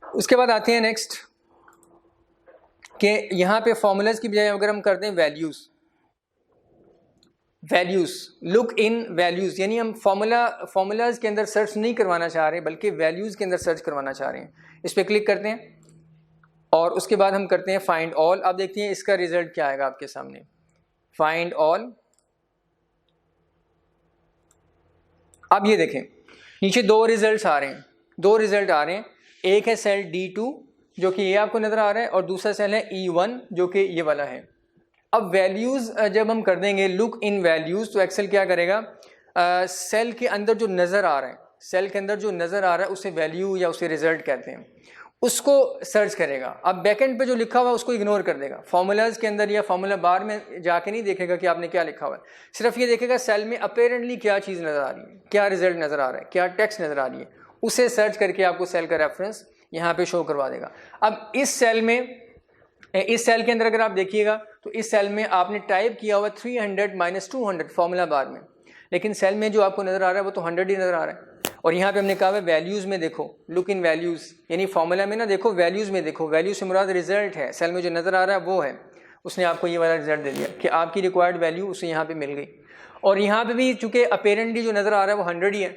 उसके बाद आते हैं नेक्स्ट कि यहाँ पे फार्मूलाज की बजाय अगर हम करते हैं वैल्यूज़, लुक इन वैल्यूज़, यानी हम फार्मूलाज के अंदर सर्च नहीं करवाना चाह रहे बल्कि वैल्यूज़ के अंदर सर्च करवाना चाह रहे हैं। इस पर क्लिक करते हैं और उसके बाद हम करते हैं फाइंड ऑल। आप देखते हैं इसका रिजल्ट क्या आएगा आपके सामने, फाइंड ऑल। अब ये देखें नीचे 2 रिजल्ट आ रहे हैं, एक है सेल D2 जो कि ये आपको नज़र आ रहा है और दूसरा सेल है E1 जो कि ये वाला है। अब वैल्यूज़ जब हम कर देंगे लुक इन वैल्यूज़ तो एक्सेल क्या करेगा, सेल के अंदर जो नज़र आ रहा है उसे वैल्यू या उसे रिजल्ट कहते हैं, उसको सर्च करेगा। अब बैकेंड पे जो लिखा हुआ है उसको इग्नोर कर देगा, फार्मूलाज के अंदर या फार्मूला बार में जाके नहीं देखेगा कि आपने क्या लिखा हुआ है, सिर्फ ये देखेगा सेल में अपेरेंटली क्या चीज़ नज़र आ रही है, क्या रिजल्ट नज़र आ रहा है, क्या टेक्स्ट नज़र आ रही है, उसे सर्च करके आपको सेल का रेफरेंस यहाँ पे शो करवा देगा। अब इस सेल के अंदर अगर आप देखिएगा तो इस सेल में आपने टाइप किया हुआ 300 - 200 फार्मूला बार में, लेकिन सेल में जो आपको नज़र आ रहा है वो तो 100 ही नज़र आ रहा है। और यहाँ पे हमने कहा है वैल्यूज़ में देखो, लुक इन वैल्यूज़, यानी फार्मूला में ना देखो, वैल्यूज़ में देखो, वैल्यू से मुराद रिजल्ट है, सेल में जो नज़र आ रहा है वो है, उसने आपको ये वाला रिजल्ट दे दिया कि आपकी रिक्वायर्ड वैल्यू उसे यहाँ पे मिल गई। और यहाँ पे भी चूँकि अपेरेंटली जो नज़र आ रहा है वो 100 ही है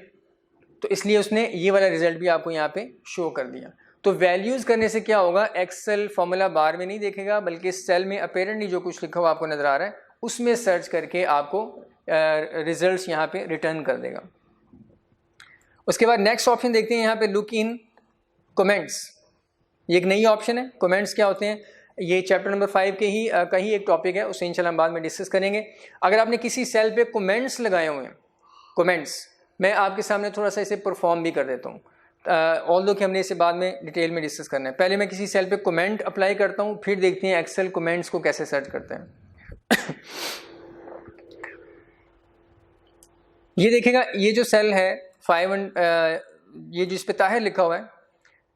तो इसलिए उसने ये वाला रिजल्ट भी आपको यहाँ पे शो कर दिया। तो वैल्यूज़ करने से क्या होगा, एक्सेल फार्मूला बार में नहीं देखेगा बल्कि सेल में अपेरेंटली जो कुछ लिखा हुआ आपको नज़र आ रहा है उसमें सर्च करके आपको रिजल्ट्स यहाँ पे रिटर्न कर देगा। उसके बाद नेक्स्ट ऑप्शन देखते हैं यहाँ पे लुक इन कमेंट्स, ये एक नई ऑप्शन है। कमेंट्स क्या होते हैं, ये चैप्टर नंबर 5 के ही का ही एक टॉपिक है, उसे इंशाल्लाह हम बाद में डिस्कस करेंगे। अगर आपने किसी सेल पे कमेंट्स लगाए हुए हैं, कमेंट्स मैं आपके सामने थोड़ा सा इसे परफॉर्म भी कर देता हूँ, ऑल्दो कि हमने इसे बाद में डिटेल में डिस्कस करना है। पहले मैं किसी सेल पे कमेंट अप्लाई करता हूँ, फिर देखते हैं एक्सेल कमेंट्स को कैसे सर्च करते हैं। ये देखिएगा ये जो सेल है 5 ये जिस पे ताहिर लिखा हुआ है,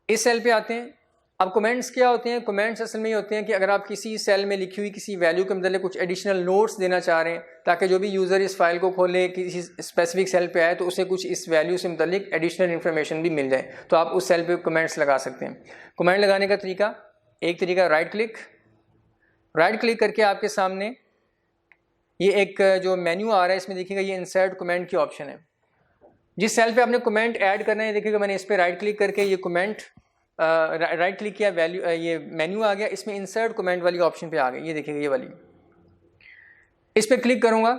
इस सेल पे आते हैं। अब कमेंट्स क्या होते हैं, कमेंट्स असल में ये होते हैं कि अगर आप किसी सेल में लिखी हुई किसी वैल्यू के मतलब कुछ एडिशनल नोट्स देना चाह रहे हैं ताकि जो भी यूज़र इस फाइल को खोले किसी स्पेसिफिक सेल पे आए तो उसे कुछ इस वैल्यू से मतलब एडिशनल इन्फॉर्मेशन भी मिल जाए, तो आप उस सेल पे कमेंट्स लगा सकते हैं। कमेंट लगाने का तरीका, एक तरीका राइट क्लिक करके आपके सामने ये एक जो मेन्यू आ रहा है इसमें देखिएगा ये इंसर्ट कमेंट की ऑप्शन है। जिस सेल पे आपने कमेंट ऐड करना है देखिएगा मैंने इस पर राइट क्लिक करके ये कमेंट राइट क्लिक किया, वैल्यू ये मेन्यू आ गया, इसमें इंसर्ट कमेंट वाली ऑप्शन पे आ गई, ये देखिएगा ये वाली। इस पर क्लिक करूँगा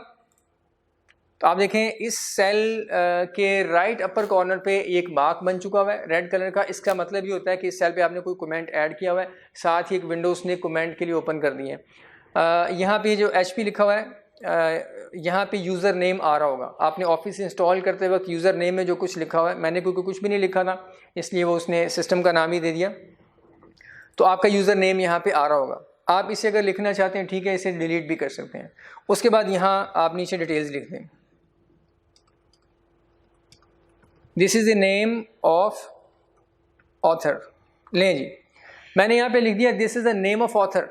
तो आप देखें इस सेल के राइट अपर कॉर्नर पे एक मार्क बन चुका हुआ है रेड कलर का। इसका मतलब ये होता है कि इस सेल पे आपने कोई कमेंट ऐड किया हुआ है, साथ ही एक विंडो उसने कमेंट के लिए ओपन कर दी है। यहाँ पे जो HP लिखा हुआ है, यहाँ पे यूज़र नेम आ रहा होगा। आपने ऑफिस इंस्टॉल करते वक्त यूज़र नेम में जो कुछ लिखा हुआ है, मैंने क्योंकि कुछ भी नहीं लिखा था इसलिए वो उसने सिस्टम का नाम ही दे दिया, तो आपका यूज़र नेम यहाँ पे आ रहा होगा। आप इसे अगर लिखना चाहते हैं ठीक है, इसे डिलीट भी कर सकते हैं। उसके बाद यहाँ आप नीचे डिटेल्स लिख दें, this is the name of author. लें जी, मैंने यहाँ पे लिख दिया this is the name of author.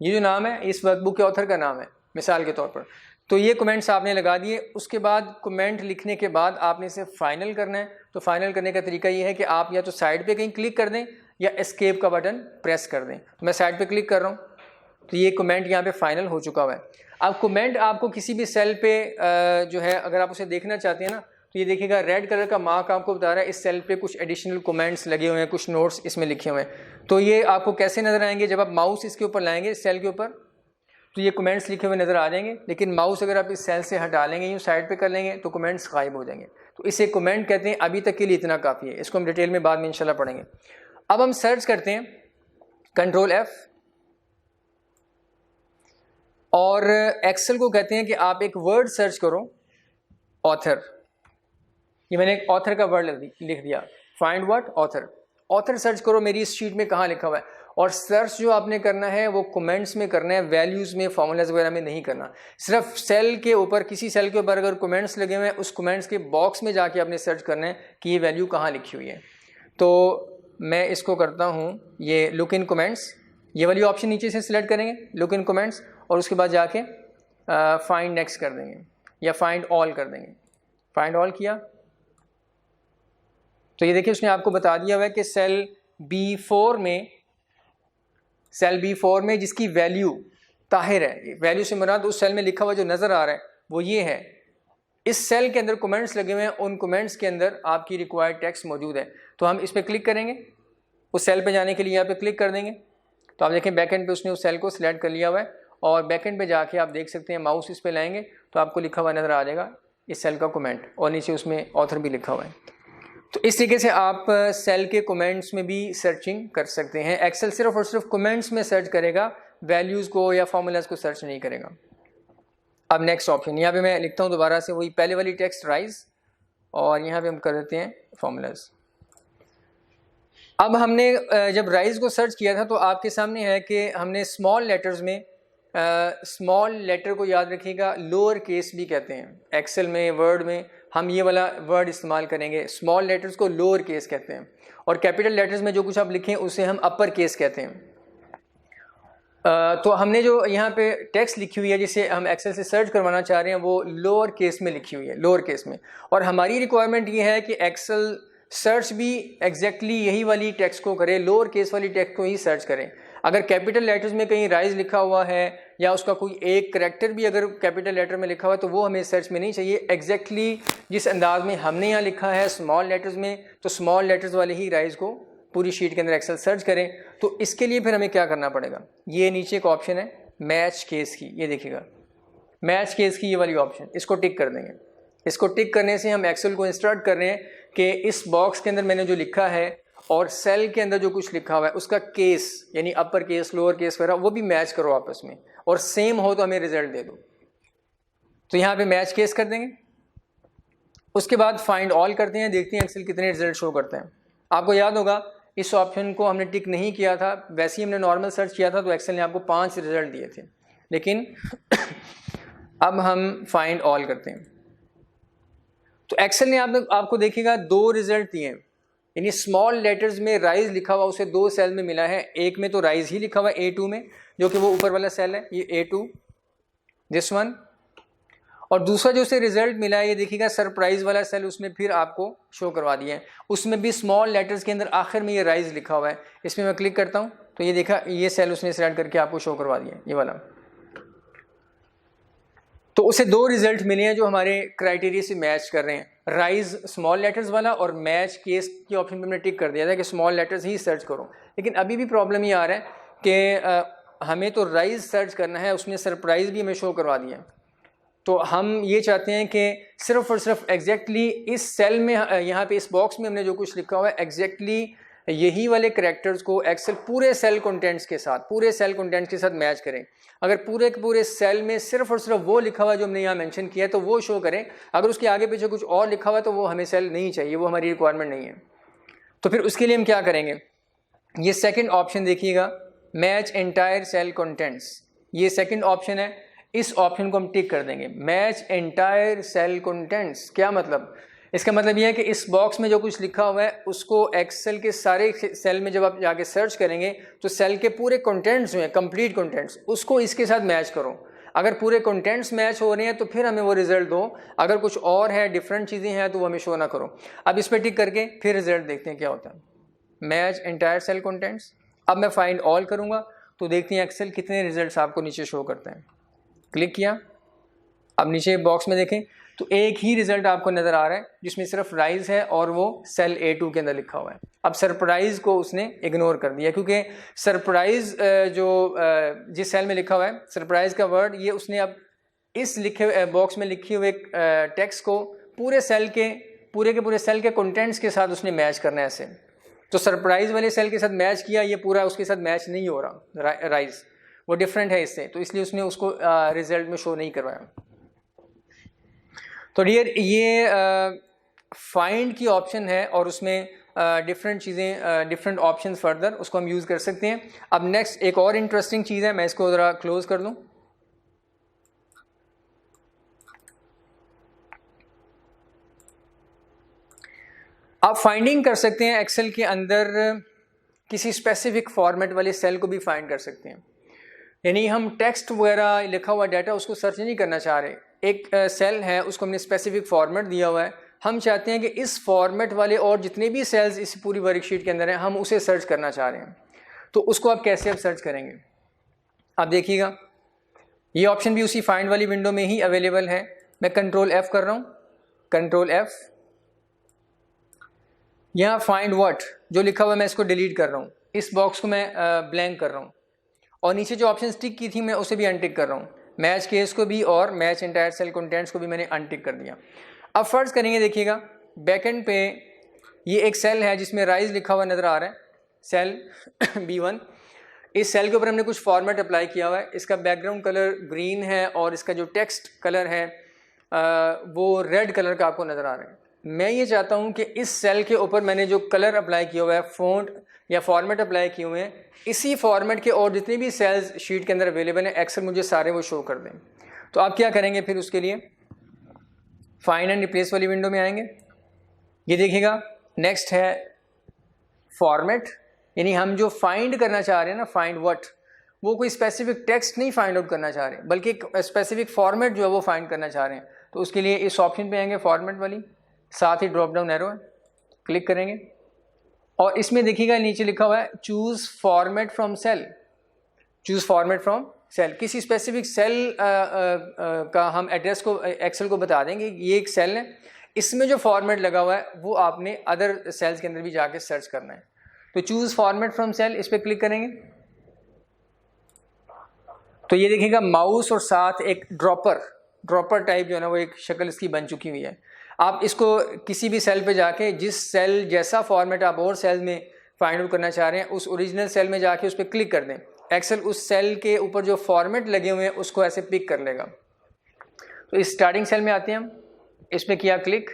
ये जो नाम है इस वर्कबुक के ऑथर का नाम है मिसाल के तौर पर। तो ये कमेंट्स आपने लगा दिए। उसके बाद कमेंट लिखने के बाद आपने इसे फाइनल करना है। तो फाइनल करने का तरीका ये है कि आप या तो साइड पे कहीं क्लिक कर दें या एस्केप का बटन प्रेस कर दें। तो मैं साइड पे क्लिक कर रहा हूँ, तो ये कमेंट यहाँ पे फाइनल हो चुका हुआ है। अब कमेंट आपको किसी भी सेल पे जो है अगर आप उसे देखना चाहते हैं ना, तो ये देखिएगा रेड कलर का मार्क आपको बता रहा है इस सेल पे कुछ एडिशनल कमेंट्स लगे हुए हैं, कुछ नोट्स इसमें लिखे हुए हैं। तो ये आपको कैसे नज़र आएंगे, जब आप माउस इसके ऊपर लाएंगे सेल के ऊपर तो ये कमेंट्स लिखे हुए नज़र आ जाएंगे। लेकिन माउस अगर आप इस सेल से हटा लेंगे, यूँ साइड पे कर लेंगे तो कमेंट्स गायब हो जाएंगे। तो इसे कमेंट कहते हैं। अभी तक के लिए इतना काफ़ी है, इसको हम डिटेल में बाद में इंशाल्लाह पढ़ेंगे। अब हम सर्च करते हैं कंट्रोल F, और एक्सेल को कहते हैं कि आप एक वर्ड सर्च करो ऑथर। ये मैंने एक ऑथर का वर्ड लिख दिया, find what author. Author search करो मेरी इस शीट में कहाँ लिखा हुआ है। और सर्च जो आपने करना है वो कमेंट्स में करना है, वैल्यूज़ में, फॉर्मूलाज वगैरह में नहीं करना। सिर्फ सेल के ऊपर, किसी सेल के ऊपर अगर कमेंट्स लगे हुए हैं उस कमेंट्स के बॉक्स में जाके आपने सर्च करना है कि ये वैल्यू कहाँ लिखी हुई है। तो मैं इसको करता हूँ, ये लुक इन कमेंट्स, ये वाली ऑप्शन नीचे से सिलेक्ट करेंगे लुक इन कमेंट्स, और उसके बाद जाके फाइंड नेक्स्ट कर देंगे या फाइंड ऑल कर देंगे। फाइंड ऑल किया तो ये देखिए उसने आपको बता दिया हुआ है कि सेल B4 में जिसकी वैल्यू ताहिर है, वैल्यू से मुराद उस सेल में लिखा हुआ जो नज़र आ रहा है वो ये है। इस सेल के अंदर कमेंट्स लगे हुए हैं, उन कमेंट्स के अंदर आपकी रिक्वायर्ड टेक्स्ट मौजूद है। तो हम इस पर क्लिक करेंगे, उस सेल पे जाने के लिए यहाँ पे क्लिक कर देंगे। तो आप देखें बैकएंड पे उसने उस सेल को सिलेक्ट कर लिया हुआ है, और बैकएंड पे जाके आप देख सकते हैं माउस इस पे लाएंगे तो आपको लिखा हुआ नज़र आ जाएगा इस सेल का कमेंट, और नीचे उसमें ऑथर भी लिखा हुआ है। तो इस तरीके से आप सेल के कमेंट्स में भी सर्चिंग कर सकते हैं। एक्सेल सिर्फ और सिर्फ कमेंट्स में सर्च करेगा, वैल्यूज़ को या फार्मूलाज को सर्च नहीं करेगा। अब नेक्स्ट ऑप्शन, यहाँ पे मैं लिखता हूँ दोबारा से वही पहले वाली टेक्स्ट राइज, और यहाँ पे हम कर देते हैं फार्मूलाज। अब हमने जब राइज को सर्च किया था तो आपके सामने है कि हमने स्मॉल लेटर्स में, स्मॉल लेटर को याद रखिएगा लोअर केस भी कहते हैं। एक्सेल में, वर्ड में हम ये वाला वर्ड इस्तेमाल करेंगे, स्मॉल लेटर्स को लोअर केस कहते हैं, और कैपिटल लेटर्स में जो कुछ आप लिखें उसे हम अपर केस कहते हैं। तो हमने जो यहाँ पे टेक्स्ट लिखी हुई है जिसे हम एक्सेल से सर्च करवाना चाह रहे हैं वो लोअर केस में लिखी हुई है, लोअर केस में। और हमारी रिक्वायरमेंट ये है कि एक्सेल सर्च भी एग्जैक्टली यही वाली टेक्स्ट को करे, लोअर केस वाली टेक्स्ट को ही सर्च करें। अगर कैपिटल लेटर्स में कहीं राइज लिखा हुआ है या उसका कोई एक करैक्टर भी अगर कैपिटल लेटर में लिखा हुआ है तो वो हमें सर्च में नहीं चाहिए। एग्जैक्टली जिस अंदाज में हमने यहाँ लिखा है स्मॉल लेटर्स में, तो स्मॉल लेटर्स वाले ही राइज को पूरी शीट के अंदर एक्सेल सर्च करें। तो इसके लिए फिर हमें क्या करना पड़ेगा, ये नीचे एक ऑप्शन है मैच केस की, ये देखिएगा मैच केस की ये वाली ऑप्शन, इसको टिक कर देंगे। इसको टिक करने से हम एक्सेल को इंस्ट्रक्ट कर रहे हैं कि इस बॉक्स के अंदर मैंने जो लिखा है और सेल के अंदर जो कुछ लिखा हुआ है उसका केस यानी अपर केस, लोअर केस वगैरह वो भी मैच करो आपस में, और सेम हो तो हमें रिजल्ट दे दो। तो यहाँ पे मैच केस कर देंगे। उसके बाद फाइंड ऑल करते हैं, देखते हैं एक्सेल कितने रिजल्ट शो करते हैं। आपको याद होगा इस ऑप्शन को हमने टिक नहीं किया था, वैसे ही हमने नॉर्मल सर्च किया था तो एक्सेल ने आपको 5 रिजल्ट दिए थे। लेकिन अब हम फाइंड ऑल करते हैं तो एक्सेल ने आपको देखिएगा 2 रिजल्ट दिए हैं। यानी स्मॉल लेटर्स में राइज लिखा हुआ उसे 2 सेल में मिला है, एक में तो राइज ही लिखा हुआ है A2 में, जो कि वो ऊपर वाला सेल है, ये A2 दिस वन, और दूसरा जो उसे रिजल्ट मिला है ये देखिएगा सरप्राइज वाला सेल, उसमें फिर आपको शो करवा दिया है, उसमें भी स्मॉल लेटर्स के अंदर आखिर में ये राइज लिखा हुआ है। इसमें मैं क्लिक करता हूँ तो ये देखा ये सेल उसने सिलेक्ट करके आपको शो करवा दिया है, ये वाला। तो उसे 2 रिजल्ट मिले हैं जो हमारे क्राइटेरिया से मैच कर रहे हैं, राइज स्मॉल लेटर्स वाला और मैच केस की ऑप्शन पे हमने टिक कर दिया था कि स्मॉल लेटर्स ही सर्च करो। लेकिन अभी भी प्रॉब्लम ये आ रहा है कि हमें तो राइज सर्च करना है, उसने सरप्राइज भी हमें शो करवा दिया। तो हम ये चाहते हैं कि सिर्फ और सिर्फ एग्जैक्टली इस सेल में, यहाँ पे इस बॉक्स में हमने जो कुछ लिखा हुआ है एग्जैक्टली यही वाले कैरेक्टर्स को एक्सेल पूरे सेल कंटेंट्स के साथ मैच करें। अगर पूरे के पूरे सेल में सिर्फ और सिर्फ वो लिखा हुआ जो हमने यहाँ मेंशन किया है तो वो शो करें। अगर उसके आगे पीछे कुछ और लिखा हुआ है तो वो हमें सेल नहीं चाहिए, वो हमारी रिक्वायरमेंट नहीं है। तो फिर उसके लिए हम क्या करेंगे, ये सेकंड ऑप्शन देखिएगा, मैच एंटायर सेल कंटेंट्स, ये सेकंड ऑप्शन है। इस ऑप्शन को हम टिक कर देंगे, मैच एंटायर सेल कंटेंट्स। क्या मतलब, इसका मतलब यह है कि इस बॉक्स में जो कुछ लिखा हुआ है उसको एक्सेल के सारे सेल में जब आप जाके सर्च करेंगे तो सेल के पूरे कंटेंट्स जो हैं, कंप्लीट कंटेंट्स, उसको इसके साथ मैच करो। अगर पूरे कंटेंट्स मैच हो रहे हैं तो फिर हमें वो रिजल्ट दो, अगर कुछ और है, डिफरेंट चीज़ें हैं तो वो हमें शो ना करो। अब इस पर टिक करके फिर रिजल्ट देखते हैं क्या होता है, मैच एंटायर सेल कंटेंट्स। अब मैं फाइंड ऑल करूँगा तो देखते हैं एक्सेल कितने रिजल्ट्स आपको नीचे शो करते हैं। क्लिक किया, अब नीचे बॉक्स में देखें तो एक ही रिजल्ट आपको नज़र आ रहा है जिसमें सिर्फ राइज है और वो सेल A2 के अंदर लिखा हुआ है। अब सरप्राइज़ को उसने इग्नोर कर दिया क्योंकि सरप्राइज़ जो जिस सेल में लिखा हुआ है सरप्राइज़ का वर्ड, ये उसने अब इस लिखे बॉक्स में लिखे हुए टेक्स्ट को पूरे के पूरे सेल के कंटेंट्स के साथ उसने मैच करना है ऐसे। तो सरप्राइज़ वाले सेल के साथ मैच किया, ये पूरा उसके साथ मैच नहीं हो रहा, राइज वो डिफरेंट है इससे, तो इसलिए उसने उसको रिजल्ट में शो नहीं करवाया। तो डियर ये फाइंड की ऑप्शन है और उसमें डिफरेंट चीज़ें, डिफरेंट ऑप्शन फर्दर उसको हम यूज़ कर सकते हैं। अब नेक्स्ट एक और इंटरेस्टिंग चीज़ है, मैं इसको ज़रा क्लोज कर दूं। आप फाइंडिंग कर सकते हैं एक्सेल के अंदर, किसी स्पेसिफिक फॉर्मेट वाले सेल को भी फाइंड कर सकते हैं। यानी हम टेक्स्ट वगैरह लिखा हुआ डाटा उसको सर्च नहीं करना चाह रहे, एक सेल है उसको हमने स्पेसिफिक फॉर्मेट दिया हुआ है, हम चाहते हैं कि इस फॉर्मेट वाले और जितने भी सेल्स इस पूरी वर्कशीट के अंदर हैं हम उसे सर्च करना चाह रहे हैं। तो उसको आप कैसे अब सर्च करेंगे, आप देखिएगा ये ऑप्शन भी उसी फाइंड वाली विंडो में ही अवेलेबल है। मैं कंट्रोल F कर रहा हूँ, कंट्रोल F, यहाँ फाइंड व्हाट जो लिखा हुआ है मैं इसको डिलीट कर रहा हूँ, इस बॉक्स को मैं ब्लैंक कर रहा हूँ और नीचे जो ऑप्शन टिक की थी मैं उसे भी अनटिक कर रहा हूँ, मैच केस को भी और मैच एंटायर सेल कंटेंट्स को भी मैंने अनटिक कर दिया। अब फर्ज करेंगे, देखिएगा बैकएंड पे ये एक सेल है जिसमें राइज लिखा हुआ नज़र आ रहा है, सेल B1। इस सेल के ऊपर हमने कुछ फॉर्मेट अप्लाई किया हुआ है, इसका बैकग्राउंड कलर ग्रीन है और इसका जो टेक्स्ट कलर है वो रेड कलर का आपको नज़र आ रहा है। मैं ये चाहता हूँ कि इस सेल के ऊपर मैंने जो कलर अप्लाई किया हुआ है, फ़ॉन्ट या फॉर्मेट अप्लाई किए हुए हैं, इसी फॉर्मेट के और जितने भी सेल्स शीट के अंदर अवेलेबल हैं एक्सेल मुझे सारे वो शो कर दें। तो आप क्या करेंगे, फिर उसके लिए फाइंड एंड रिप्लेस वाली विंडो में आएंगे। ये देखिएगा नेक्स्ट है फॉर्मेट, यानी हम जो फाइंड करना चाह रहे हैं ना, फाइंड व्हाट, वो कोई स्पेसिफिक टेक्स्ट नहीं फाइंड आउट करना चाह रहे हैं बल्कि एक स्पेसिफिक फॉर्मेट जो है वो फाइंड करना चाह रहे हैं। तो उसके लिए इस ऑप्शन पे आएंगे फॉर्मेट वाली, साथ ही ड्रॉप डाउन एरो है, क्लिक करेंगे और इसमें देखिएगा नीचे लिखा हुआ है choose format from cell, choose format from cell. किसी स्पेसिफिक सेल का हम एड्रेस को एक्सेल को बता देंगे, ये एक सेल है, इसमें जो फॉर्मेट लगा हुआ है वो आपने अदर सेल्स के अंदर भी जाके सर्च करना है। तो चूज़ फॉर्मेट फ्रॉम सेल, इस पर क्लिक करेंगे तो ये देखिएगा माउस और साथ एक ड्रॉपर टाइप जो है ना वो एक शक्ल इसकी बन चुकी हुई है। आप इसको किसी भी सेल पे जाके जिस सेल जैसा फॉर्मेट आप और सेल में फाइंड आउट करना चाह रहे हैं उस ओरिजिनल सेल में जाके उस पर क्लिक कर दें, एक्सेल उस सेल के ऊपर जो फॉर्मेट लगे हुए हैं उसको ऐसे पिक कर लेगा। तो इस स्टार्टिंग सेल में आते हैं हम, इस पर किया क्लिक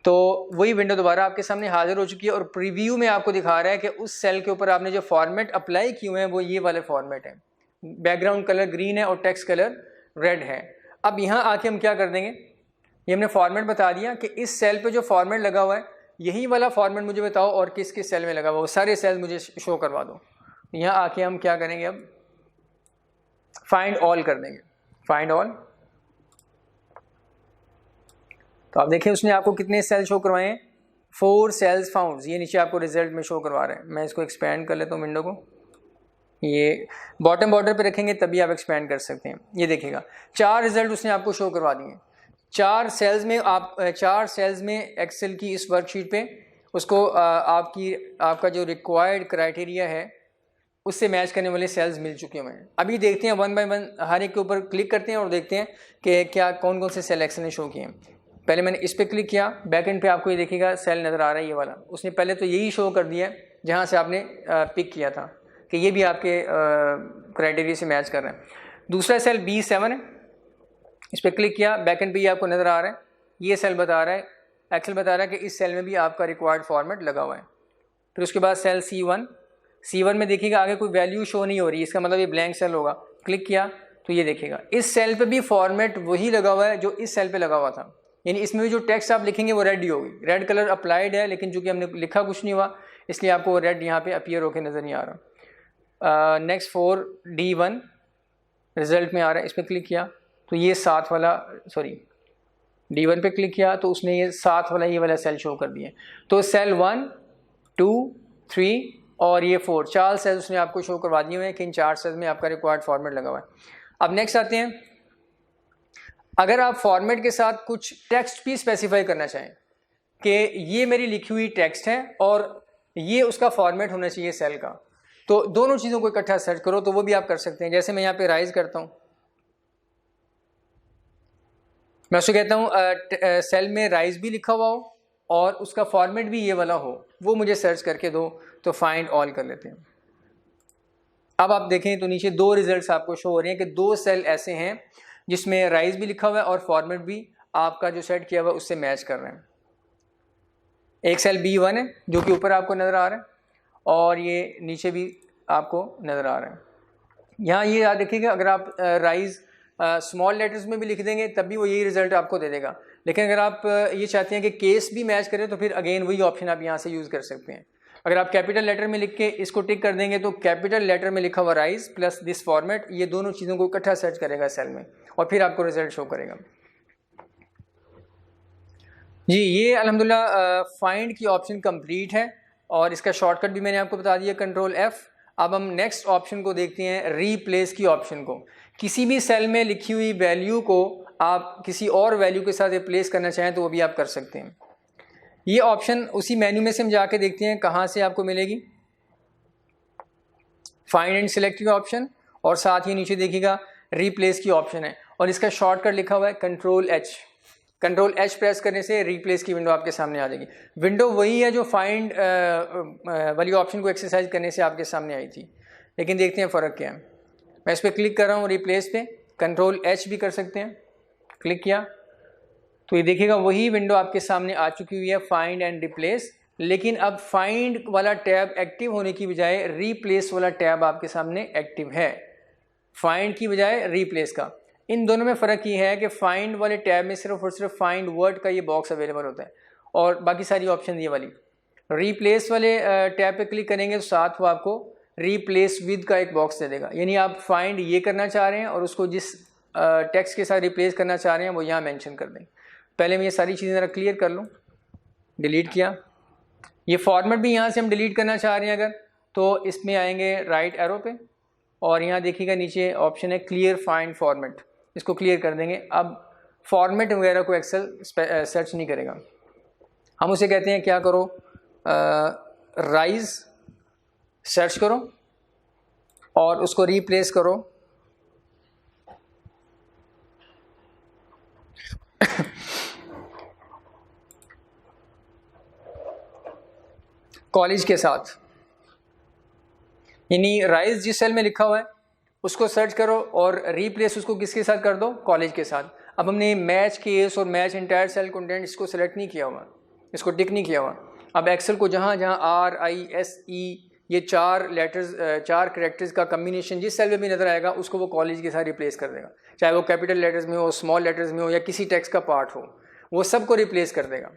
तो वही विंडो दोबारा आपके सामने हाजिर हो चुकी है और प्रीव्यू में आपको दिखा रहा है कि उस सेल के ऊपर आपने जो फॉर्मेट अप्लाई किए हुए हैं वो ये वाले फॉर्मेट है, बैकग्राउंड कलर ग्रीन है और टेक्स्ट कलर रेड है। अब यहाँ आके हम क्या कर देंगे, ये हमने फॉर्मेट बता दिया कि इस सेल पे जो फॉर्मेट लगा हुआ है यही वाला फॉर्मेट मुझे बताओ और किस किस सेल में लगा हुआ, वो सारे सेल मुझे शो करवा दो। यहाँ आके हम क्या करेंगे, अब फाइंड ऑल कर देंगे, फाइंड ऑल। तो आप देखिए उसने आपको कितने सेल शो करवाए हैं, 4 सेल्स फाउंड, ये नीचे आपको रिजल्ट में शो करवा रहे हैं। मैं इसको एक्सपेंड कर लेता हूँ विंडो को, ये बॉटम बॉर्डर पे रखेंगे तभी आप एक्सपेंड कर सकते हैं। ये देखिएगा 4 रिजल्ट उसने आपको शो करवा दिए, 4 सेल्स में। आप 4 सेल्स में एक्सेल की इस वर्कशीट पे उसको आपका जो रिक्वायर्ड क्राइटेरिया है उससे मैच करने वाले सेल्स मिल चुके हैं। अभी देखते हैं वन बाय वन हर एक के ऊपर क्लिक करते हैं और देखते हैं कि क्या कौन कौन से सेल एक्सेल ने शो किए हैं। पहले मैंने इस पर क्लिक किया, बैक एंड पे आपको ये देखिएगा सेल नज़र आ रहा है ये वाला। उसने पहले तो यही शो कर दिया है जहाँ से आपने पिक किया था कि ये भी आपके क्राइटेरिया से मैच कर रहे हैं। दूसरा सेल B7 है, इस पर क्लिक किया, बैक एंड पे ये आपको नज़र आ रहा है, ये सेल बता रहा है, एक्सेल बता रहा है कि इस सेल में भी आपका रिक्वायर्ड फॉर्मेट लगा हुआ है। फिर उसके बाद सेल C1 में देखिएगा आगे कोई वैल्यू शो नहीं हो रही, इसका मतलब ये ब्लैंक सेल होगा। क्लिक किया तो ये देखिएगा इस सेल पे भी फॉर्मेट वही लगा हुआ है जो इस सेल पे लगा हुआ था, यानी इसमें भी जो टेक्स्ट आप लिखेंगे वो रेड ही होगी। रेड कलर अप्लाइड है, लेकिन चूंकि हमने लिखा कुछ नहीं हुआ इसलिए आपको वो रेड यहाँ पे अपीयर होकर नज़र नहीं आ रहा। नेक्स्ट 4D1 रिजल्ट में आ रहा है, इस पर क्लिक किया तो ये 7 वाला D1 पे क्लिक किया तो उसने ये 7 वाला ये वाला सेल शो कर दिया। तो सेल 1, 2, 3 और ये 4 4 सेल्स उसने आपको शो करवा दिए हुए हैं कि इन 4 सेल्स में आपका रिक्वायर्ड फॉर्मेट लगा हुआ है। अब नेक्स्ट आते हैं, अगर आप फॉर्मेट के साथ कुछ टेक्स्ट भी स्पेसिफाई करना चाहें कि ये मेरी लिखी हुई टेक्स्ट है और ये उसका फॉर्मेट होना चाहिए सेल का, तो दोनों चीज़ों को इकट्ठा सर्च करो तो वो भी आप कर सकते हैं। जैसे मैं यहाँ पे राइज करता हूँ, मैं उसको कहता हूँ सेल में राइज भी लिखा हुआ हो और उसका फॉर्मेट भी ये वाला हो, वो मुझे सर्च करके दो, तो फाइंड ऑल कर लेते हैं। अब आप देखें तो नीचे 2 रिजल्ट्स आपको शो हो रहे हैं कि 2 सेल ऐसे हैं जिसमें राइज भी लिखा हुआ है और फॉर्मेट भी आपका जो सेट किया हुआ है उससे मैच कर रहे हैं। एक सेल B1 है जो कि ऊपर आपको नज़र आ रहा है और ये नीचे भी आपको नज़र आ रहा है। यहाँ ये याद रखिएगा, अगर आप राइज स्मॉल लेटर्स में भी लिख देंगे तब भी वो यही रिजल्ट आपको दे देगा, लेकिन अगर आप ये चाहते हैं कि केस भी मैच करें तो फिर अगेन वही ऑप्शन आप यहाँ से यूज़ कर सकते हैं। अगर आप कैपिटल लेटर में लिख के इसको टिक कर देंगे तो कैपिटल लेटर में लिखा हुआ राइज प्लस दिस फॉर्मेट, ये दोनों चीज़ों को इकट्ठा सर्च करेगा सेल में और फिर आपको रिजल्ट शो करेगा। जी, ये अल्हम्दुलिल्लाह फाइंड की ऑप्शन कंप्लीट है और इसका शॉर्टकट भी मैंने आपको बता दिया, कंट्रोल F। अब हम नेक्स्ट ऑप्शन को देखते हैं, रीप्लेस की ऑप्शन को। किसी भी सेल में लिखी हुई वैल्यू को आप किसी और वैल्यू के साथ रिप्लेस करना चाहें तो वो भी आप कर सकते हैं। ये ऑप्शन उसी मेन्यू में से हम जाके देखते हैं कहाँ से आपको मिलेगी, फाइंड एंड सिलेक्ट की ऑप्शन, और साथ ही नीचे देखिएगा रीप्लेस की ऑप्शन है और इसका शॉर्टकट लिखा हुआ है कंट्रोल H प्रेस करने से रीप्लेस की विंडो आपके सामने आ जाएगी। विंडो वही है जो फाइंड वाली ऑप्शन को एक्सरसाइज करने से आपके सामने आई थी, लेकिन देखते हैं फ़र्क क्या है। मैं इस पर क्लिक कर रहा हूँ रिप्लेस पे, कंट्रोल H भी कर सकते हैं, क्लिक किया तो ये देखिएगा वही विंडो आपके सामने आ चुकी हुई है, फाइंड एंड रिप्लेस। लेकिन अब फाइंड वाला टैब एक्टिव होने की बजाय रीप्लेस वाला टैब आपके सामने एक्टिव है, फाइंड की बजाय रीप्लेस का। इन दोनों में फ़र्क ये है कि फाइंड वाले टैब में सिर्फ और सिर्फ फाइंड वर्ड का ये बॉक्स अवेलेबल होता है और बाकी सारी ऑप्शन ये वाली। रीप्लेस वाले टैब पे क्लिक करेंगे तो साथ वो आपको रीप्लेस विद का एक बॉक्स दे देगा, यानी आप फाइंड ये करना चाह रहे हैं और उसको जिस टेक्स्ट के साथ रिप्लेस करना चाह रहे हैं वो यहाँ मेंशन कर दें। पहले मैं ये सारी चीज़ें ज़रा क्लियर कर लूँ, डिलीट किया। ये फॉर्मेट भी यहाँ से हम डिलीट करना चाह रहे हैं अगर, तो इसमें आएंगे राइट एरो पे और यहाँ देखिएगा नीचे ऑप्शन है क्लियर फाइंड फॉर्मेट, इसको क्लियर कर देंगे। अब फॉर्मेट वगैरह को एक्सेल सर्च नहीं करेगा, हम उसे कहते हैं क्या करो, राइज सर्च करो और उसको रीप्लेस करो कॉलेज के साथ, यानी राइज जिस सेल में लिखा हुआ है उसको सर्च करो और रीप्लेस उसको किसके साथ कर दो, कॉलेज के साथ। अब हमने मैच केस और मैच इंटायर सेल कंटेंट इसको सेलेक्ट नहीं किया हुआ, इसको टिक नहीं किया हुआ। अब एक्सेल को जहाँ जहाँ RISE ये 4 लेटर्स 4 कैरेक्टर्स का कम्बिनेशन जिस सेल में भी नज़र आएगा उसको वो कॉलेज के साथ रिप्लेस कर देगा, चाहे वो कैपिटल लेटर्स में हो, स्मॉल लेटर्स में हो या किसी टेक्स्ट का पार्ट हो, वो सबको रिप्लेस कर देगा।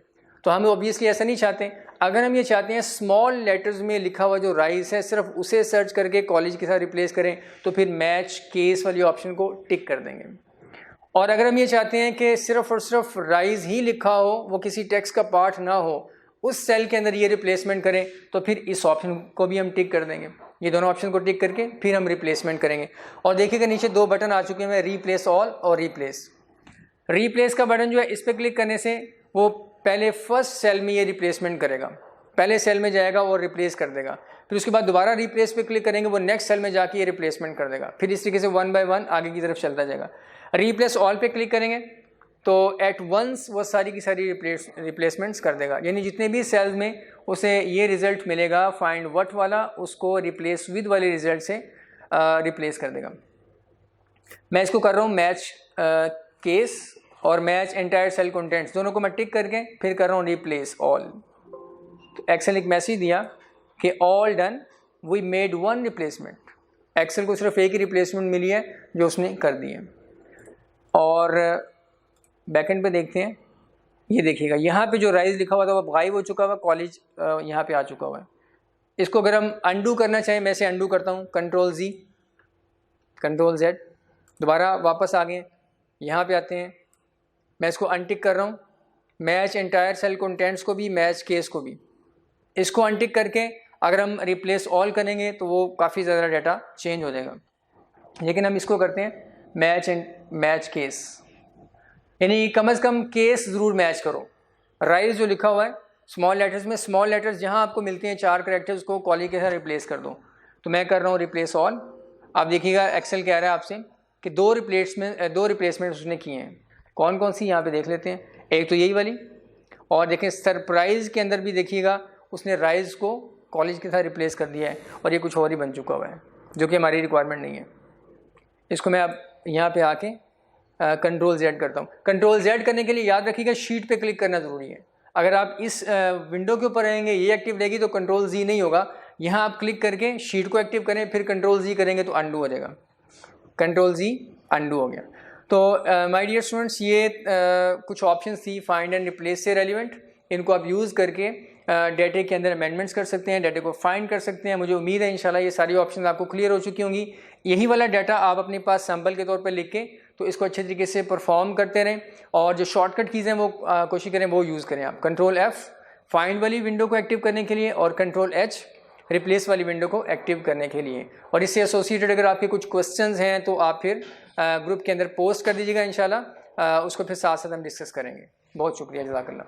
तो हम ऑब्वियसली ऐसा नहीं चाहते। अगर हम ये चाहते हैं स्मॉल लेटर्स में लिखा हुआ जो राइज है सिर्फ उसे सर्च करके कॉलेज के साथ रिप्लेस करें तो फिर मैच केस वाली ऑप्शन को टिक कर देंगे। और अगर हम ये चाहते हैं कि सिर्फ और सिर्फ राइज ही लिखा हो, वो किसी टेक्स्ट का पार्ट ना हो, उस सेल के अंदर ये रिप्लेसमेंट करें तो फिर इस ऑप्शन को भी हम टिक कर देंगे। ये दोनों ऑप्शन को टिक करके फिर हम रिप्लेसमेंट करेंगे। और देखिएगा नीचे 2 बटन आ चुके हैं, रीप्लेस ऑल और रीप्लेस का बटन जो है इस पर क्लिक करने से वो पहले फर्स्ट सेल में ये रिप्लेसमेंट करेगा पहले सेल में जाएगा और रिप्लेस कर देगा, फिर उसके बाद दोबारा रिप्लेस पे क्लिक करेंगे, वो नेक्स्ट सेल में जाके ये रिप्लेसमेंट कर देगा। फिर इस तरीके से 1 बाय 1 आगे की तरफ चलता जाएगा। रिप्लेस ऑल पे क्लिक करेंगे तो एट वंस वो सारी की सारी रिप्लेसमेंट्स कर देगा, यानी जितने भी सेल्स में उसे ये रिजल्ट मिलेगा फाइंड व्हाट वाला, उसको रिप्लेस विद वाले रिजल्ट से रिप्लेस कर देगा। मैं इसको कर रहा हूँ मैच केस और मैच एंटायर सेल कंटेंट्स, दोनों को मैं टिक करके फिर कर रहा हूँ रिप्लेस ऑल। तो एक्सेल एक मैसेज दिया कि all done, we made 1 replacement. Excel को सिर्फ एक ही रिप्लेसमेंट मिली है जो उसने कर दी है। और बैकएंड पे देखते हैं, ये देखिएगा यहाँ पे जो राइज लिखा हुआ था वो गायब हो चुका हुआ, कॉलेज यहाँ पे आ चुका हुआ है। इसको अगर हम अंडू करना चाहें, मैं इसे अंडू करता हूँ, कंट्रोल Z, कंट्रोल Z, दोबारा वापस आ गए, यहाँ पे आते हैं, मैं इसको अनटिक कर रहा हूँ, मैच एंटायर सेल कंटेंट्स को भी, मैच केस को भी। इसको अनटिक करके अगर हम रिप्लेस ऑल करेंगे तो वो काफ़ी ज़्यादा डाटा चेंज हो जाएगा, लेकिन हम इसको करते हैं मैच एंड मैच केस, यानी कम से कम केस ज़रूर मैच करो। राइज जो लिखा हुआ है स्मॉल लेटर्स में, स्मॉल लेटर्स जहाँ आपको मिलते हैं 4 कैरेक्टर्स को कॉली के साथ रिप्लेस कर दो। तो मैं कर रहा हूँ रिप्लेस ऑल। आप देखिएगा एक्सेल कह रहा है आपसे कि 2 रिप्लेसमेंट उसने किए हैं। कौन कौन सी यहाँ पे देख लेते हैं। एक तो यही वाली, और देखें सरप्राइज़ के अंदर भी देखिएगा उसने राइज को कॉलेज के साथ रिप्लेस कर दिया है, और ये कुछ और ही बन चुका हुआ है जो कि हमारी रिक्वायरमेंट नहीं है। इसको मैं अब यहाँ पे आके कंट्रोल Z करता हूँ। कंट्रोल Z करने के लिए याद रखिएगा शीट पे क्लिक करना ज़रूरी है। अगर आप इस विंडो के ऊपर रहेंगे, ये एक्टिव रहेगी तो कंट्रोल Z नहीं होगा। यहाँ आप क्लिक करके शीट को एक्टिव करें, फिर कंट्रोल Z करेंगे तो अंडू हो जाएगा। कंट्रोल Z अंडू हो गया। तो माय डियर स्टूडेंट्स, ये कुछ ऑप्शंस थी फाइंड एंड रिप्लेस से रेलिवेंट। इनको आप यूज़ करके डाटे के अंदर अमेंडमेंट्स कर सकते हैं, डाटे को फाइंड कर सकते हैं। मुझे उम्मीद है इंशाल्लाह ये सारी ऑप्शन आपको क्लियर हो चुकी होंगी। यही वाला डाटा आप अपने पास सैम्पल के तौर पर लिख के तो इसको अच्छे तरीके से परफॉर्म करते रहें, और जो शॉर्टकट कीज़ हैं वो कोशिश करें वो यूज़ करें। आप कंट्रोल F फाइंड वाली विंडो को एक्टिव करने के लिए, और कंट्रोल H रिप्लेस वाली विंडो को एक्टिव करने के लिए। और इससे एसोसिएटेड अगर आपके कुछ क्वेश्चंस हैं तो आप फिर ग्रुप के अंदर पोस्ट कर दीजिएगा, इंशाल्लाह उसको फिर साथ साथ हम डिस्कस करेंगे। बहुत शुक्रिया, जज़ाकल्लाह।